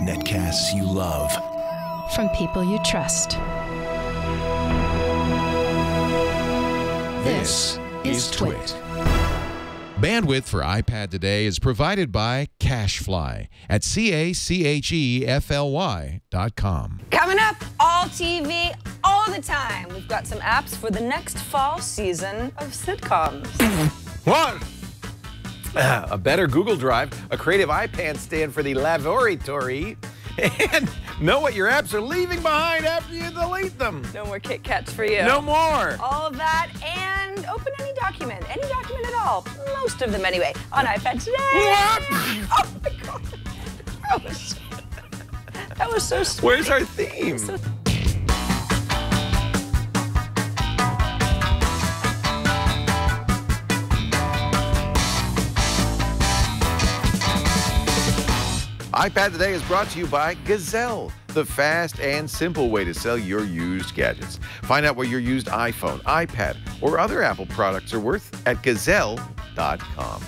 Netcasts you love. From people you trust. This is Twit. Bandwidth for iPad today is provided by CacheFly at CacheFly.com. Coming up, all TV, all the time. We've got some apps for the next fall season of sitcoms. What? A better Google Drive, a creative iPad stand for the laboratory, and know what your apps are leaving behind after you delete them. No more Kit Kats for you. No more. All of that and open any document at all. Most of them anyway, on iPad today. What? Oh my God. That was so sweet. Where's our theme? iPad Today is brought to you by Gazelle, the fast and simple way to sell your used gadgets. Find out what your used iPhone, iPad, or other Apple products are worth at Gazelle.com.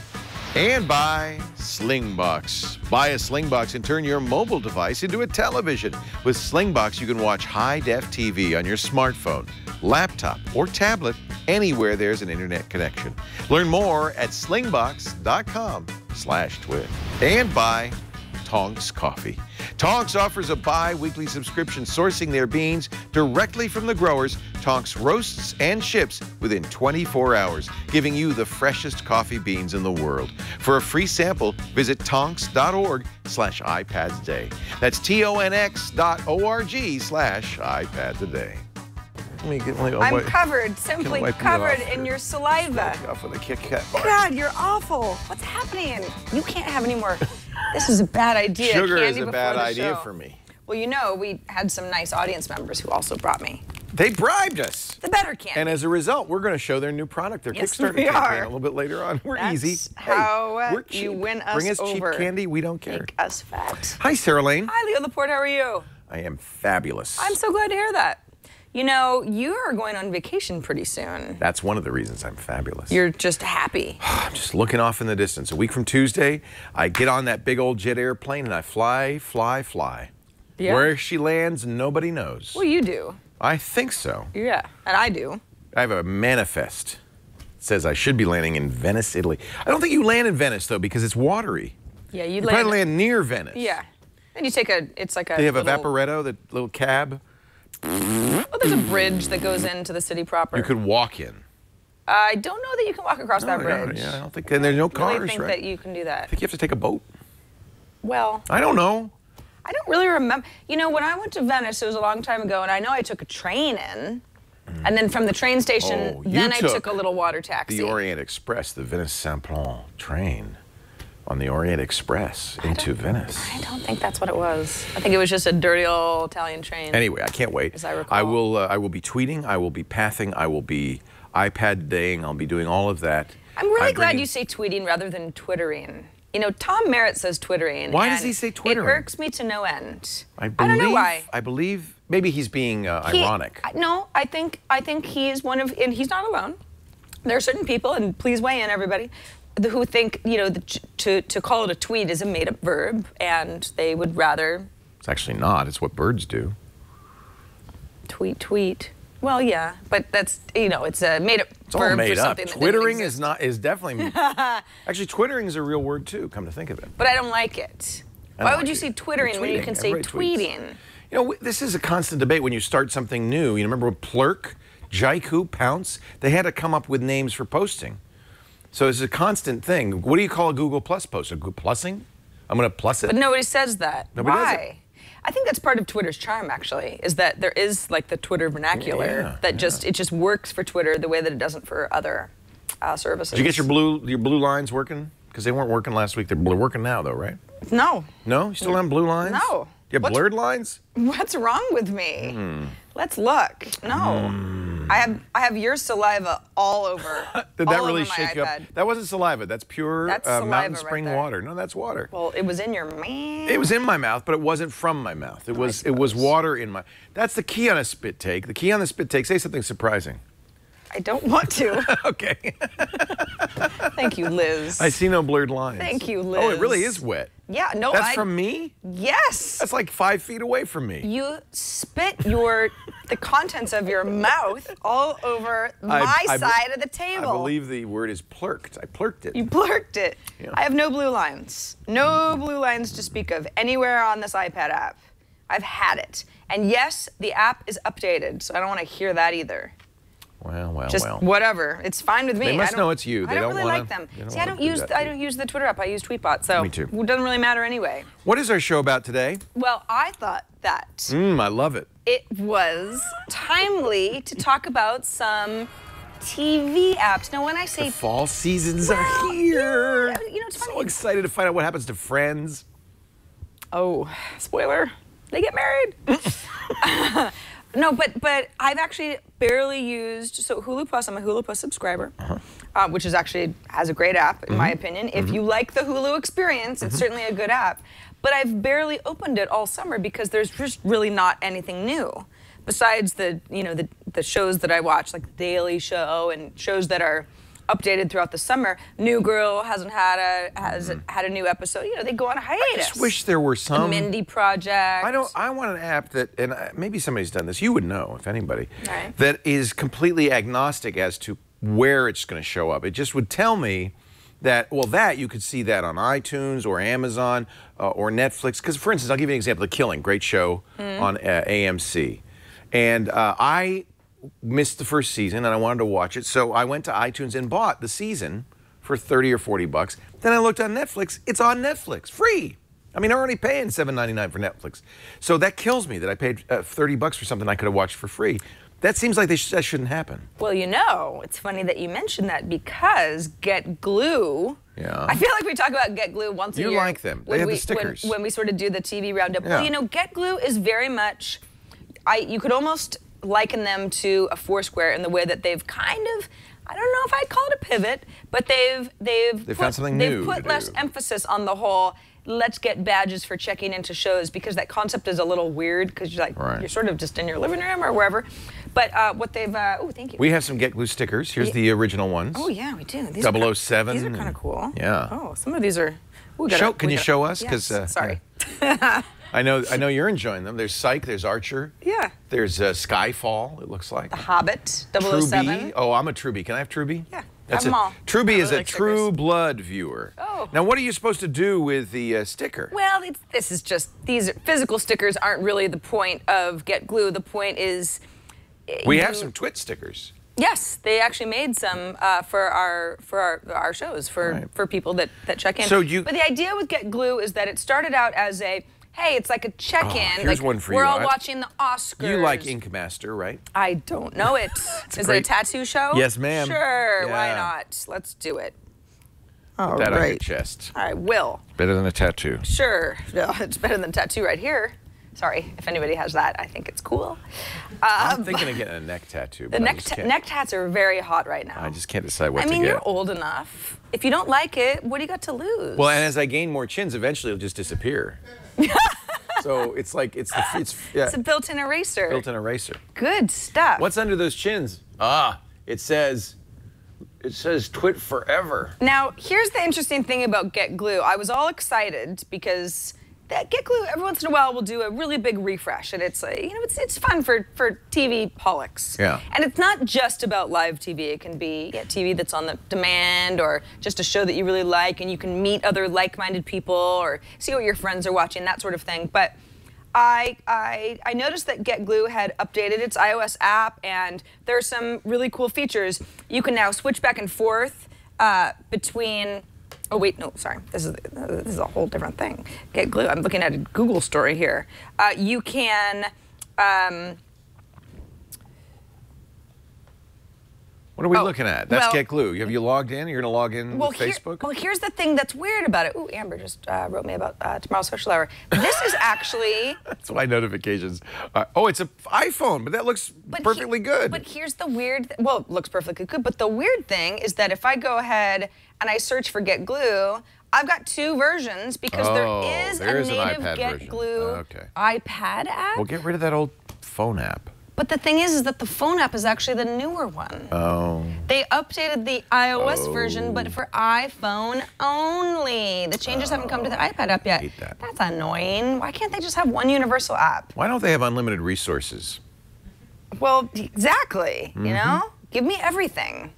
And by Slingbox. Buy a Slingbox and turn your mobile device into a television. With Slingbox, you can watch high-def TV on your smartphone, laptop, or tablet anywhere there's an internet connection. Learn more at slingbox.com/twit. And by Tonx Coffee. Tonx offers a bi-weekly subscription sourcing their beans directly from the growers. Tonx roasts and ships within 24 hours, giving you the freshest coffee beans in the world. For a free sample, visit tonx.org/iPadToday. That's TONX.org/iPadToday. I'm covered, simply covered in your saliva. Off with a Kit Kat bar. God, you're awful. What's happening? You can't have any more. This is a bad idea. Sugar Candy is a bad before the idea show. for me. Well, you know, we had some nice audience members who also brought me They bribed us. the better candy. And as a result, we're going to show their new product, their Yes, Kickstarter we campaign are. a little bit later on. We're That's easy. how Hey, we're cheap. you win us Bring us over. cheap candy, we don't care. Make us fat. Hi, Sarah Lane. Hi, Leo Laporte. How are you? I am fabulous. I'm so glad to hear that. You know, you are going on vacation pretty soon. That's one of the reasons I'm fabulous. You're just happy. I'm just looking off in the distance. A week from Tuesday, I get on that big old jet airplane and I fly, fly, fly. Yeah. Where she lands, nobody knows. Well, you do. I think so. Yeah, and I do. I have a manifest. It says I should be landing in Venice, Italy. I don't think you land in Venice, though, because it's watery. Yeah, you You land. probably land near Venice. Yeah. And you take it's like a They have a little, Vaporetto, the little cab. Well, there's a bridge that goes into the city proper. You could walk in. I don't know that you can walk across that bridge. Yeah, I don't think, and there's no cars, I really think right? that you can do I that. think you have to take a boat. Well, I don't know. I don't really remember. You know, when I went to Venice, it was a long time ago, and I know I took a train in, and then from the train station, Oh, you then I took took a little water taxi. The Orient Express, the Venice-Saint-Paul train on the Orient Express into Venice. I don't think that's what it was. I think it was just a dirty old Italian train. Anyway, I can't wait. As I recall. I will be tweeting, I will be pathing, I will be iPad daying, I'll be doing all of that. I'm really glad you say tweeting rather than twittering. You know, Tom Merritt says twittering. Why does he say twittering? It irks me to no end. I don't know why. I believe maybe he's being ironic. No, I think he's one of, and he's not alone. There are certain people, and please weigh in, everybody, who think, you know, to call it a tweet is a made-up verb, and they would rather It's actually not. It's what birds do. tweet. Well, yeah, but that's, you know, it's a made-up verb It's all made for up. something that Twittering didn't exist. is definitely. Actually, twittering is a real word too. Come to think of it. But I don't like it. I Why don't would like you it. say twittering You're when you tweeting. can say Everybody tweets. tweeting? You know, this is a constant debate when you start something new. You remember with Plurk, Jaiku, Pounce? They had to come up with names for posting. So it's a constant thing. What do you call a Google Plus post? A plussing? I'm going to plus it. But nobody says that. Nobody does Why? I think that's part of Twitter's charm, actually, is that there is like the Twitter vernacular it just works for Twitter the way that it doesn't for other services. Did you get your blue lines working? Because they weren't working last week. They're working now, though, right? No. No? You still have blue lines? No. You have blurred lines? What's wrong with me? Let's look. No. I have your saliva all over. Did that all really over my shake you up? iPad. That wasn't saliva. That's pure That's saliva mountain right spring there. water. No, that's water. Well, it was in your mouth. It was in my mouth, but it wasn't from my mouth. It was water in my. That's the key on a spit take. The key on the spit take. Say something surprising. I don't want to. Okay. Thank you, Liz. I see no blurred lines. Thank you, Liz. Oh, it really is wet. Yeah, no, That's from me? Yes. That's like 5 feet away from me. You spit the contents of your mouth all over my side of the table. I believe the word is plurked. I plurked it. You plurked it. Yeah. I have no blue lines. No blue lines to speak of anywhere on this iPad app. I've had it. And yes, the app is updated, so I don't want to hear that either. Well, Just whatever. It's fine with me. They must know it's you. I don't really like them. See, I don't use the Twitter app. I use Tweetbot, so Me too. It doesn't really matter anyway. What is our show about today? Well, I thought that I love it. it was timely to talk about some TV apps. Now, when I say The fall seasons are here. yeah, you know, it's funny. So excited to find out what happens to Friends. Oh, spoiler! They get married. No, but I've actually barely used, so Hulu Plus, I'm a Hulu Plus subscriber, which is actually has a great app, in my opinion. If you like the Hulu experience, it's certainly a good app. But I've barely opened it all summer because there's just really not anything new. Besides the shows that I watch, like The Daily Show and shows that are updated throughout the summer. New Girl hasn't had a new episode. You know, they go on a hiatus. I just wish there were some. The Mindy Project. I want an app that, and maybe somebody's done this. You would know, if anybody, Right. that is completely agnostic as to where it's going to show up. It just would tell me that, well, that you could see that on iTunes or Amazon or Netflix. Because, for instance, I'll give you an example. The Killing, great show on AMC, and I missed the first season and I wanted to watch it, so I went to iTunes and bought the season for 30 or 40 bucks. Then I looked on Netflix. It's on Netflix, free. I mean, I'm already paying $7.99 for Netflix. So that kills me that I paid 30 bucks for something I could have watched for free. That seems like that shouldn't happen. Well, you know, it's funny that you mentioned that because GetGlue. Yeah. I feel like we talk about GetGlue once a year. You like them. They have the stickers. When we sort of do the TV roundup. Yeah. Well, you know, GetGlue is very much, you could almost liken them to a Foursquare in the way that they've kind of, I don't know if I'd call it a pivot, but they've found something new put to less do. emphasis on the whole let's get badges for checking into shows, because that concept is a little weird because you're like, Right. you're sort of just in your living room or wherever. But what they've, oh, thank you. We have some GetGlue stickers. Here's the original ones. Oh yeah, we do. These 007. These are kind of cool. Yeah. Oh, some of these are. Can you show us? Yes, 'Cause, sorry. I know you're enjoying them. There's Psych, there's Archer. Yeah. There's Skyfall, it looks like. The Hobbit, True 007. B. Oh, I'm a True B. Can I have True B? Yeah. That's have them all. True B I is really a like True stickers. Blood viewer. Oh. Now, what are you supposed to do with the sticker? Well, this is just, these physical stickers aren't really the point of GetGlue. The point is. We have some Twit stickers. Yes, they actually made some for our shows for people that check in. So but the idea with GetGlue is that it started out as a, hey, it's like a check-in. Here's like, one for we're you. all watching the Oscars. You like Ink Master, right? I don't know it. Is it a tattoo show? Yes, ma'am. Sure, why Yeah. not? Let's do it. Put that on your chest. I will. Better than a tattoo. Sure. No, it's better than a tattoo right here. Sorry, if anybody has that, I think it's cool. I'm thinking of getting a neck tattoo. The neck tats are very hot right now. I just can't decide what I to mean, get. you're old enough. If you don't like it, what do you got to lose? Well, and as I gain more chins, eventually it'll just disappear. So it's like it's a built-in eraser. Built-in eraser. Good stuff. What's under those chins? It says Twit forever. Now, here's the interesting thing about GetGlue. I was all excited because that GetGlue every once in a while will do a really big refresh, and it's it's fun for TV holics. Yeah. And it's not just about live TV. It can be TV that's on the demand, or just a show that you really like, and you can meet other like-minded people or see what your friends are watching, that sort of thing. But I noticed that GetGlue had updated its iOS app, and there are some really cool features. You can now switch back and forth between. Oh wait, no, sorry. This is a whole different thing. GetGlue. I'm looking at a Google story here. You can. What are we looking at? That's well, GetGlue. Have you logged in? You're going to log in with Facebook? Well, here's the thing that's weird about it. Ooh, Amber just wrote me about tomorrow's social hour. This is actually. That's why notifications. Oh, it's an iPhone, but that looks perfectly good. But here's the weird. Well, it looks perfectly good. But the weird thing is that if I go ahead and I search for GetGlue, I've got two versions because there is a native iPad version. GetGlue iPad app. Well, get rid of that old phone app. But the thing is that the phone app is actually the newer one. Oh. They updated the iOS version, but for iPhone only. The changes haven't come to the iPad app yet. I hate that. That's annoying. Why can't they just have one universal app? Why don't they have unlimited resources? Well, exactly, you know? Give me everything.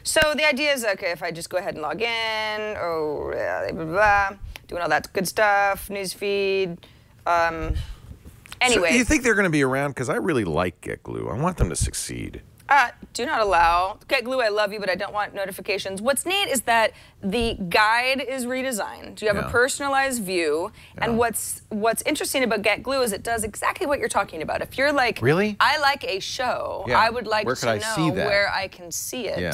So the idea is, okay, if I just go ahead and log in, blah, blah, blah, doing all that good stuff, newsfeed, anyway. So you think they're going to be around? Because I really like GetGlue. I want them to succeed. Do not allow. GetGlue, I love you, but I don't want notifications. What's neat is that the guide is redesigned. You have a personalized view, and what's interesting about GetGlue is it does exactly what you're talking about. If you're like, really? I like a show, I would like to know where I can see it. Yeah.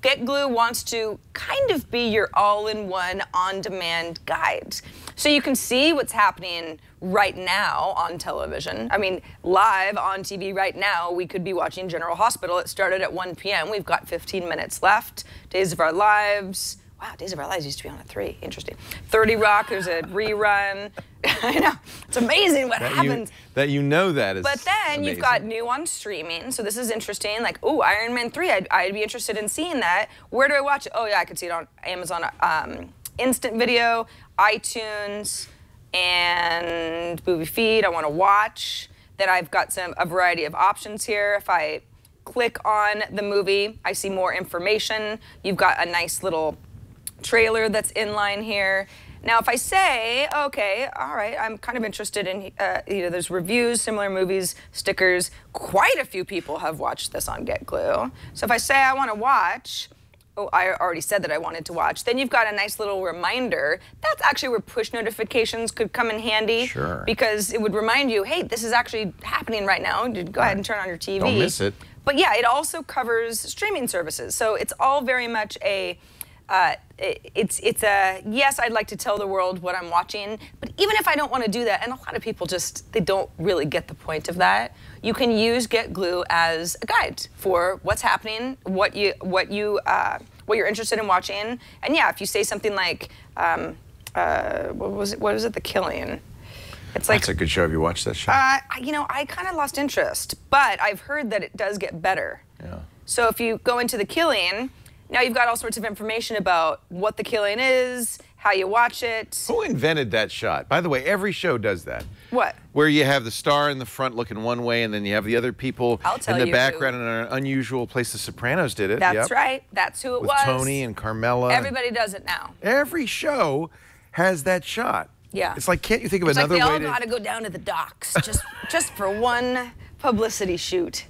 GetGlue wants to kind of be your all-in-one, on-demand guide. So you can see what's happening right now on television. I mean, live on TV right now, we could be watching General Hospital. It started at 1 p.m. We've got 15 minutes left. Days of Our Lives. Wow, Days of Our Lives used to be on at 3. Interesting. 30 Rock, there's a rerun. I know. It's amazing what happens. That you know that is But then amazing. you've got new on streaming, so this is interesting. Like, oh, Iron Man 3, I'd be interested in seeing that. Where do I watch it? Oh, yeah, I could see it on Amazon Instant Video, iTunes, and Movie Feed. I want to watch. Then I've got a variety of options here. If I click on the movie, I see more information. You've got a nice little trailer that's in line here. Now, if I say, okay, all right, I'm kind of interested in, you know, there's reviews, similar movies, stickers. Quite a few people have watched this on GetGlue. So if I say I want to watch, oh, I already said that I wanted to watch, then you've got a nice little reminder. That's actually where push notifications could come in handy. Sure. Because it would remind you, hey, this is actually happening right now. Go ahead and turn on your TV. Don't miss it. But yeah, it also covers streaming services. So it's all very much a, yes, I'd like to tell the world what I'm watching, but even if I don't want to do that, and a lot of people just, they don't really get the point of that, you can use GetGlue as a guide for what's happening, what you're interested in watching. And yeah, if you say something like, what was it, The Killing? It's like, that's a good show. Have you watched that show? you know, I kind of lost interest, but I've heard that it does get better. Yeah. So if you go into The Killing, now you've got all sorts of information about what The Killing is, how you watch it. Who invented that shot? By the way, every show does that. What? Where you have the star in the front looking one way, and then you have the other people in the background in an unusual place. The Sopranos did it. That's right. That's who it was. With Tony and Carmela. Everybody does it now. Every show has that shot. Yeah. It's like, can't you think of It's another like way they all got to go down to the docks just for one publicity shoot.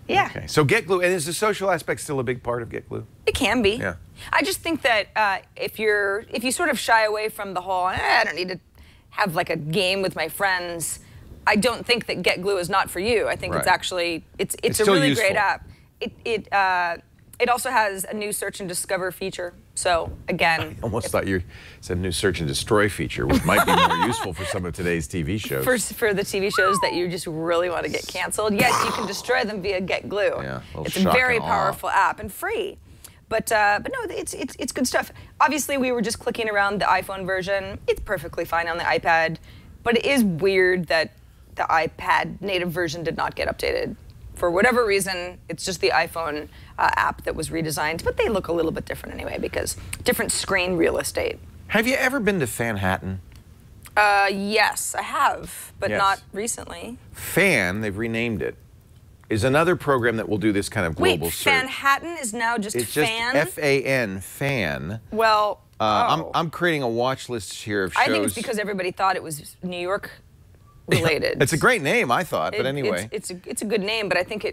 Yeah. Okay. So GetGlue, and is the social aspect still a big part of GetGlue? It can be. Yeah. I just think that if you sort of shy away from the whole, I don't need to have like a game with my friends, I don't think that GetGlue is not for you. I think it's actually, it's a really great app. It also has a new search and discover feature. So again, I almost thought you said new search and destroy feature, which might be more useful for some of today's TV shows. For the TV shows that you just really want to get canceled, yes, you can destroy them via GetGlue. Yeah, it's a very powerful app and free. But no, it's good stuff. Obviously, we were just clicking around the iPhone version. It's perfectly fine on the iPad, but it is weird that the iPad native version did not get updated. For whatever reason, it's just the iPhone app that was redesigned, but they look a little bit different anyway because different screen real estate. Have you ever been to Fanhattan? Yes, I have, but not recently. Fan, they've renamed it, is another program that will do this kind of global search. Wait, Fanhattan is now just Fan? It's just F-A-N, Fan. Well, I'm creating a watch list here of shows. I think it's because everybody thought it was New York related. It's a great name, I thought, but anyway. It's a good name, but I think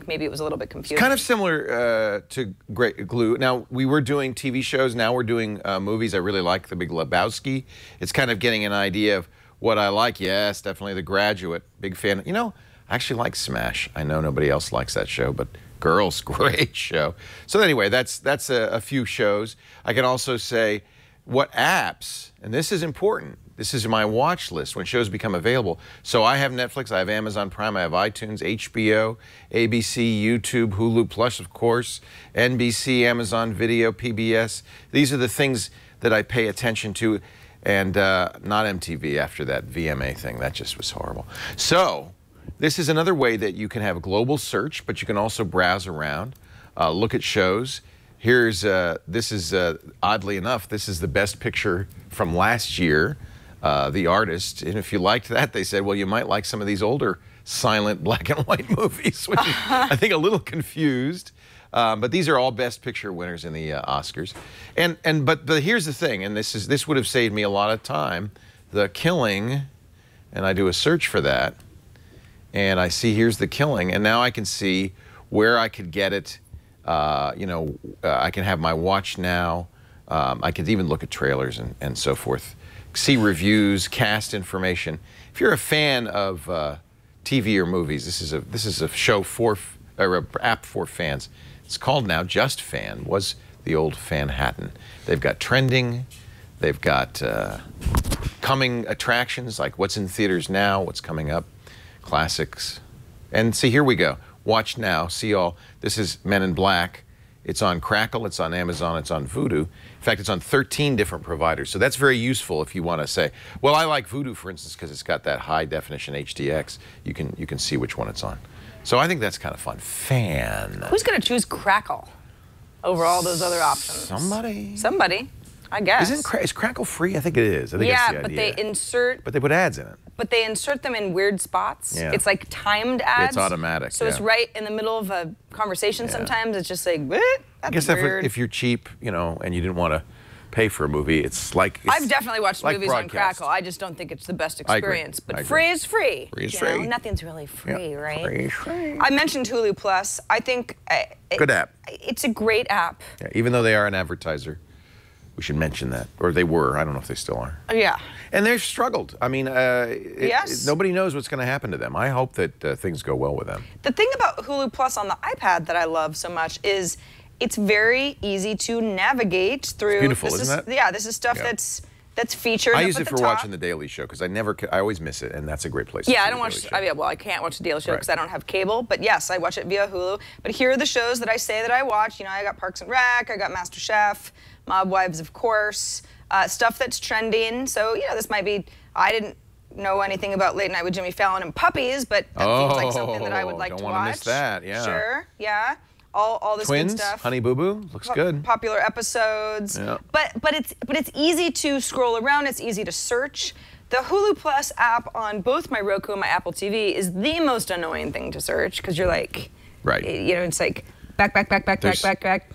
maybe it was a little bit confusing. It's kind of similar to GetGlue. Now, we were doing TV shows, now we're doing movies. I really like The Big Lebowski. It's kind of getting an idea of what I like. Yes, definitely The Graduate. Big fan. You know, I actually like Smash. I know nobody else likes that show, but Girls, great show. So anyway, that's a few shows. I can also say what apps, and this is important. This is my watch list when shows become available. So I have Netflix, I have Amazon Prime, I have iTunes, HBO, ABC, YouTube, Hulu Plus, of course, NBC, Amazon Video, PBS. These are the things that I pay attention to, and not MTV after that VMA thing. That just was horrible. So this is another way that you can have a global search, but you can also browse around, look at shows. Here's, this is, oddly enough, this is the best picture from last year, The Artist. And if you liked that, they said, well, you might like some of these older silent black and white movies, which is, I think, a little confused. But these are all Best Picture winners in the Oscars. But here's the thing, and this would have saved me a lot of time. The Killing, and I do a search for that, and I see here's The Killing, and now I can see where I could get it. I can have my watch now. I could even look at trailers and so forth. See reviews, cast information. If you're a fan of TV or movies, this is a show or an app for fans. It's called now Just Fan. Was the old Fanhattan. They've got trending. They've got coming attractions like what's in theaters now, what's coming up, classics, and see here we go. Watch now, see all. This is Men in Black. It's on Crackle, it's on Amazon, it's on Vudu. In fact, it's on 13 different providers. So that's very useful if you want to say, well, I like Vudu, for instance, because it's got that high definition HDX. You can see which one it's on. So I think that's kind of fun. Who's going to choose Crackle over all those other options? Somebody, I guess. Is Crackle free? I think it is. I think yeah, it's the but idea. they put ads in it. But they insert them in weird spots. Yeah. It's like timed ads. It's automatic. So it's right in the middle of a conversation sometimes. It's just like, what? I guess weird. if you're cheap, and you didn't want to pay for a movie, it's like... I've definitely watched like movies broadcast. on Crackle. I just don't think it's the best experience. I agree. But free is free. Free is free. Nothing's really free, right? Free is free. I mentioned Hulu Plus. I think... Good app. It's a great app. Yeah, even though they are an advertiser. We should mention that. Or they were. I don't know if they still are. Yeah. And they've struggled. I mean, yes. Nobody knows what's going to happen to them. I hope that things go well with them. The thing about Hulu Plus on the iPad that I love so much is it's very easy to navigate through. It's beautiful, isn't it? Yeah, this is stuff that's featured. I use it for watching The Daily Show because I always miss it, and that's a great place. Yeah, I don't watch. I can't watch The Daily Show because I don't have cable. But yes, I watch it via Hulu. But here are the shows that I say that I watch. I got Parks and Rec, I got MasterChef, Mob Wives, of course, stuff that's trending. So this might be. I didn't know anything about Late Night with Jimmy Fallon and Puppies, but that seems like something that I would like to watch. Don't want to miss that. Yeah. Sure. Yeah. All this Twins, good stuff. Honey Boo Boo, looks good. Popular episodes. Yeah. But it's easy to scroll around. It's easy to search. The Hulu Plus app on both my Roku and my Apple TV is the most annoying thing to search because you're like, right. It's like back.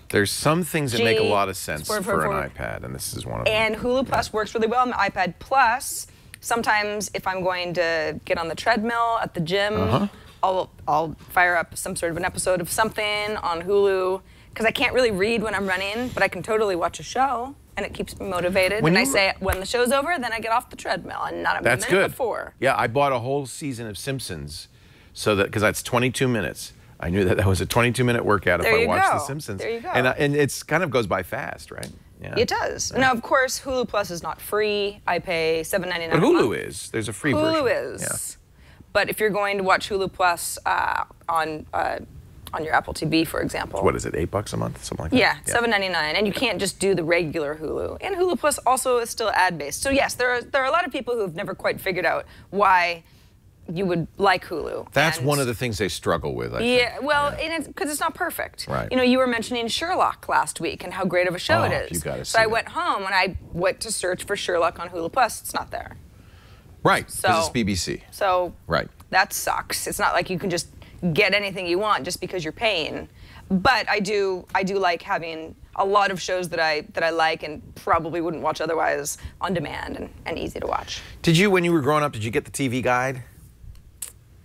There's some things that make a lot of sense for an iPad, and this is one of them. And Hulu Plus works really well on the iPad. Plus, sometimes if I'm going to get on the treadmill at the gym. I'll fire up some sort of an episode of something on Hulu because I can't really read when I'm running, but I can totally watch a show and it keeps me motivated. When the show's over, then I get off the treadmill and not a minute before. Yeah, I bought a whole season of Simpsons because that's 22 minutes. I knew that was a 22-minute workout if I watched The Simpsons. There you go. And it's kind of goes by fast, right? Yeah. It does. Yeah. Now, of course, Hulu Plus is not free. I pay $7.99 But Hulu is. There's a free version. Hulu is. Yeah. But if you're going to watch Hulu Plus on your Apple TV, for example. What is it, $8 a month, something like that? Yeah, $7.99, and you can't just do the regular Hulu. And Hulu Plus also is still ad-based. So yes, there are a lot of people who have never quite figured out why you would like Hulu. That's one of the things they struggle with, I think. Yeah, well, because it's not perfect. Right. You were mentioning Sherlock last week and how great of a show it is. You gotta see so I went home and I went to search for Sherlock on Hulu Plus. It's not there. Right, because it's BBC. So right. That sucks. It's not like you can just get anything you want just because you're paying. But I do like having a lot of shows that I like and probably wouldn't watch otherwise on demand and easy to watch. Did you, when you were growing up, did you get the TV Guide?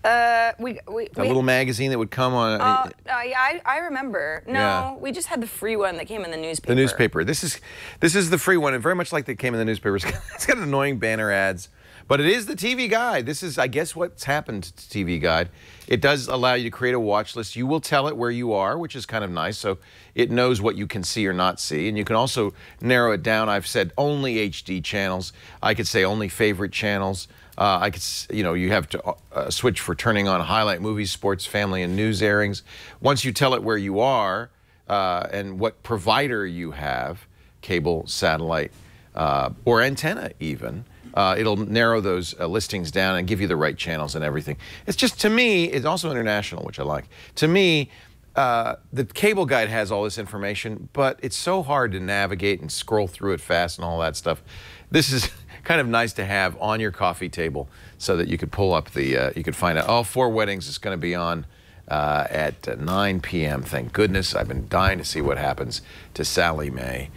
A little magazine that would come on. Yeah, I remember. No, we just had the free one that came in the newspaper. The newspaper. This is the free one, and very much like they came in the newspaper. It's got annoying banner ads, but it is the TV Guide. This is, I guess, what's happened to TV Guide. It does allow you to create a watch list. You will tell it where you are, which is kind of nice, so it knows what you can see or not see, and you can also narrow it down. I've said only HD channels. I could say only favorite channels. I could, you have to switch for turning on highlight movies, sports, family, and news airings. Once you tell it where you are and what provider you have, cable, satellite, or antenna even, It'll narrow those listings down and give you the right channels and everything. It's just, to me, it's also international, which I like. To me, the cable guide has all this information, but it's so hard to navigate and scroll through it fast and all that stuff. This is kind of nice to have on your coffee table so that you could pull up the, you could find out, oh, 4 Weddings is going to be on at 9 p.m. Thank goodness. I've been dying to see what happens to Sally Mae.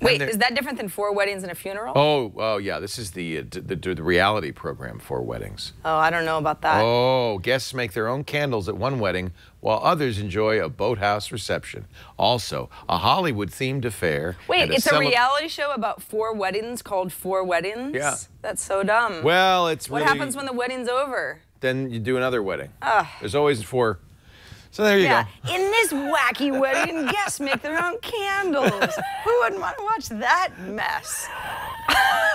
Wait, is that different than 4 Weddings and a Funeral? Oh, yeah. This is the reality program, 4 Weddings. Oh, I don't know about that. Oh, guests make their own candles at one wedding while others enjoy a boathouse reception. Also, a Hollywood-themed affair. Wait, it's a reality show about 4 weddings called 4 Weddings? Yeah. That's so dumb. Well, it's What really... happens when the wedding's over? Then you do another wedding. There's always 4. So there you Yeah, go. in this wacky wedding, guests make their own candles. Who wouldn't want to watch that mess?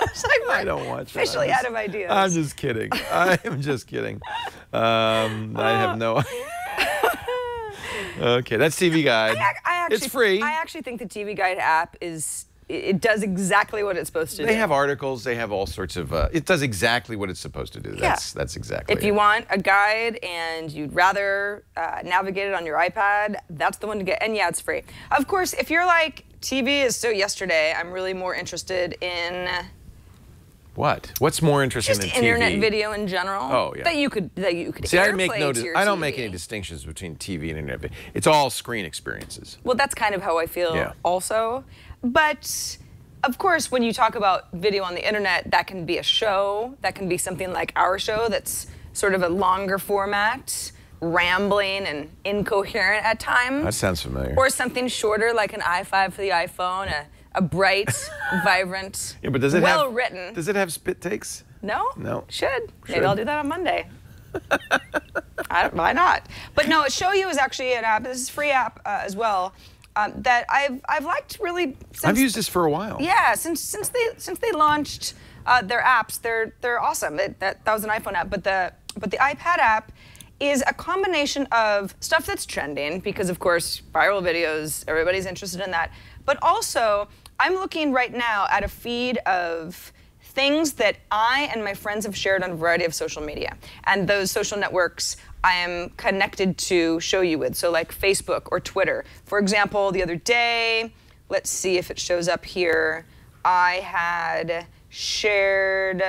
It's like I don't watch it. officially out of ideas. I'm just kidding. I am just kidding. I have no... Okay, that's TV Guide. It's free. I actually think the TV Guide app is... It does exactly what it's supposed to do. They have articles. They have all sorts of... it does exactly what it's supposed to do. That's exactly If you want a guide and you'd rather navigate it on your iPad, that's the one to get. And yeah, it's free. Of course, if you're like, TV is so yesterday, I'm really more interested in... What? What's more interesting just than TV? internet video in general. Oh, yeah. That you could See, I airplay don't make any distinctions between TV and internet video. It's all screen experiences. Well, that's kind of how I feel also. But, of course, when you talk about video on the internet, that can be a show. That can be something like our show that's sort of a longer format, rambling and incoherent at times. That sounds familiar. Or something shorter like an i5 for the iPhone, a bright, vibrant, but does it well-written. Does it have spit takes? No? No. Should. Maybe I'll do that on Monday. Why not? But no, ShowYou is actually an app. This is a free app as well. That I've liked really. I've used this for a while. Yeah, since they launched their apps, they're awesome. That was an iPhone app, but the iPad app is a combination of stuff that's trending because of course viral videos, everybody's interested in that. But also, I'm looking right now at a feed of things that I and my friends have shared on a variety of social media, and those social networks I am connected to ShowYou with, so like Facebook or Twitter. For example, the other day, let's see if it shows up here, I had shared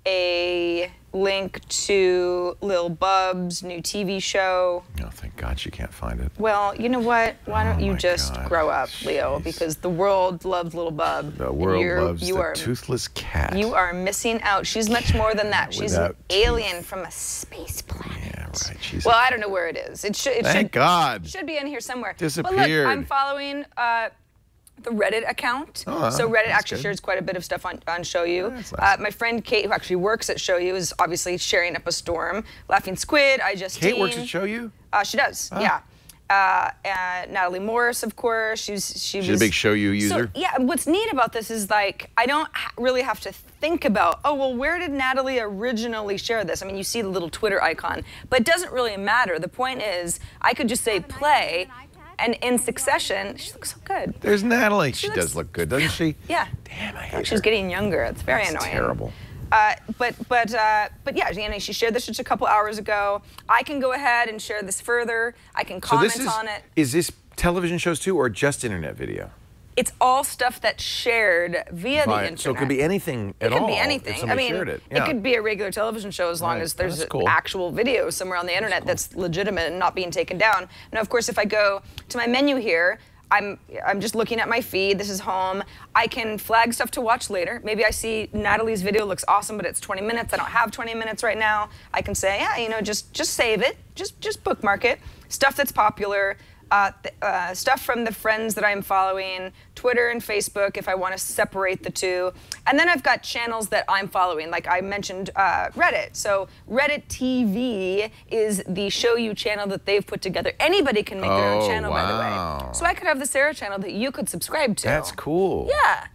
a link to Lil Bub's new TV show. Oh, thank God you can't find it. Well, you know what? Why don't you just grow up, Leo? Because the world loves Lil Bub. The world loves the toothless cat. You are missing out. She's much more than that. She's an alien teeth. from a space planet. Yeah, right. She's well, I don't know where it is. Thank God. Should be in here somewhere. Disappeared. But look, I'm following the Reddit account. So Reddit actually shares quite a bit of stuff on ShowYou. That's nice. My friend Kate, who actually works at ShowYou, is obviously sharing up a storm. Laughing Squid, Kate works at ShowYou? She does, yeah. Natalie Morris, of course. She's a big ShowYou user. So, yeah, what's neat about this is like I don't really have to think about, oh, well, where did Natalie originally share this? I mean, you see the little Twitter icon, but it doesn't really matter. The point is, I could just say play, and in succession, she looks so good. There's Natalie. She does look good, doesn't she? Yeah. Damn, I hate her. She's getting younger. It's very annoying. Terrible. But yeah, she shared this just a couple hours ago. I can go ahead and share this further. I can comment on it. Is this television shows too, or just internet video? It's all stuff that's shared via the internet. So it could be anything at all. It could be anything. I mean, it could be a regular television show as long as there's actual video somewhere on the internet that's legitimate and not being taken down. Now, of course, if I go to my menu here, I'm just looking at my feed. This is home. I can flag stuff to watch later. Maybe I see Natalie's video looks awesome, but it's 20 minutes. I don't have 20 minutes right now. I can say, yeah, just save it. Just bookmark it. Stuff that's popular. Stuff from the friends that I'm following, Twitter and Facebook if I want to separate the two. And then I've got channels that I'm following, like I mentioned Reddit. So Reddit TV is the ShowYou channel that they've put together. Anybody can make their own channel, by the way. So I could have the Sarah channel that you could subscribe to. That's cool. Yeah.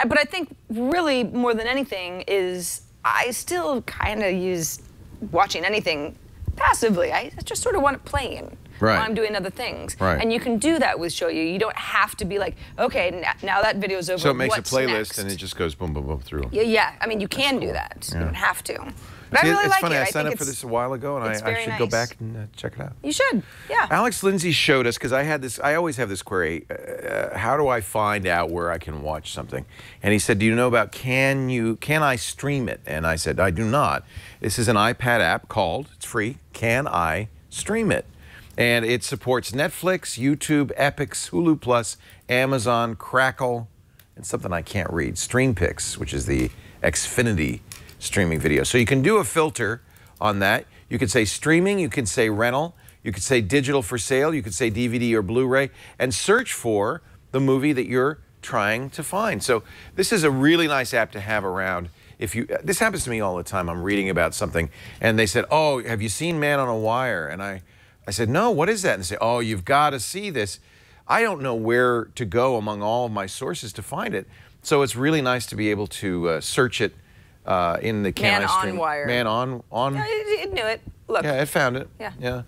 But I think really more than anything is I still kind of use watching anything passively. I just sort of want it playing. Right. while I'm doing other things. Right. And you can do that with ShowYou. You don't have to be like, okay, now that video's over. So it makes a what's playlist next? and it just goes boom, boom, boom through. Yeah. I mean, you can do that. You don't have to. But See, I really it's like funny. it. I think signed up it's- for this a while ago, and it's I very should go nice. back and check it out. You should. Yeah. Alex Lindsay showed us, because I had this. I always have this query: how do I find out where I can watch something? And he said, "Do you know about can I stream it?" And I said, "I do not." This is an iPad app called. It's free. Can I stream it? And it supports Netflix, YouTube, Epix, Hulu Plus, Amazon, Crackle, and something I can't read. StreamPix, which is the Xfinity streaming video. So you can do a filter on that. You could say streaming, you could say rental, you could say digital for sale, you could say DVD or Blu-ray, and search for the movie that you're trying to find. So this is a really nice app to have around. If you, this happens to me all the time. I'm reading about something, and they said, "Oh, have you seen Man on a Wire?" And I said, "No, what is that?" And they say, "Oh, you've got to see this." I don't know where to go among all of my sources to find it. So it's really nice to be able to search it in the Can I Stream? Man on Wire. Man on. Yeah, it knew it. Look. Yeah, it found it. Yeah.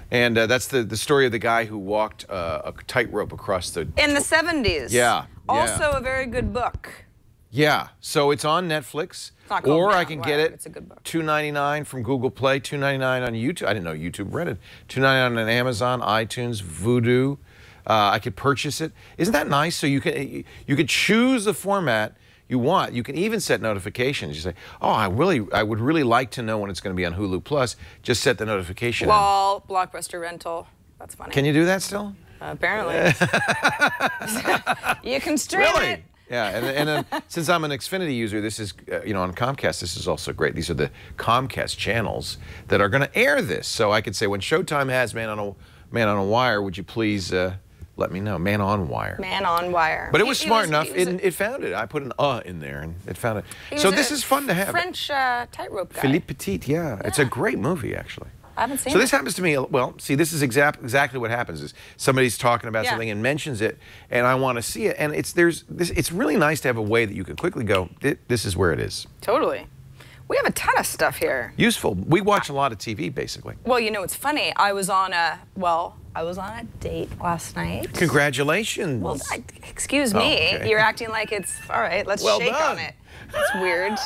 And that's the story of the guy who walked a tightrope across the... In the 70s. Yeah. Also a very good book. Yeah. So it's on Netflix. It's not called Or Man I on can Wire, get it it's a good book. $2.99 from Google Play, $2.99 on YouTube. I didn't know YouTube rented. $2.99 on Amazon, iTunes, Vudu. I could purchase it. Isn't that nice? So you could choose the format you want. You can even set notifications. You say, "Oh, I would really like to know when it's going to be on Hulu Plus." Just set the notification. Wall, Blockbuster rental. That's funny. Can you do that still? Apparently. You can stream it. Yeah, and then since I'm an Xfinity user, this is, on Comcast, this is also great. These are the Comcast channels that are going to air this. So I could say, when Showtime has Man on a Wire, would you please let me know? Man on Wire. Man on Wire. But it was smart enough. It found it. I put an in there, and it found it. So this is fun to have. French tightrope guy. Philippe Petit, yeah. It's a great movie, actually. I haven't seen it. So this happens to me. Well, see, this is exactly what happens. Is somebody's talking about something and mentions it, and I want to see it, and it's really nice to have a way that you can quickly go, this is where it is. Totally. We have a ton of stuff here. Useful. We watch a lot of TV, basically. Well, you know, it's funny. I was on a date last night. Congratulations. Well, excuse me. okay. You're acting like it's, all right, let's Well shake done. on it. That's weird.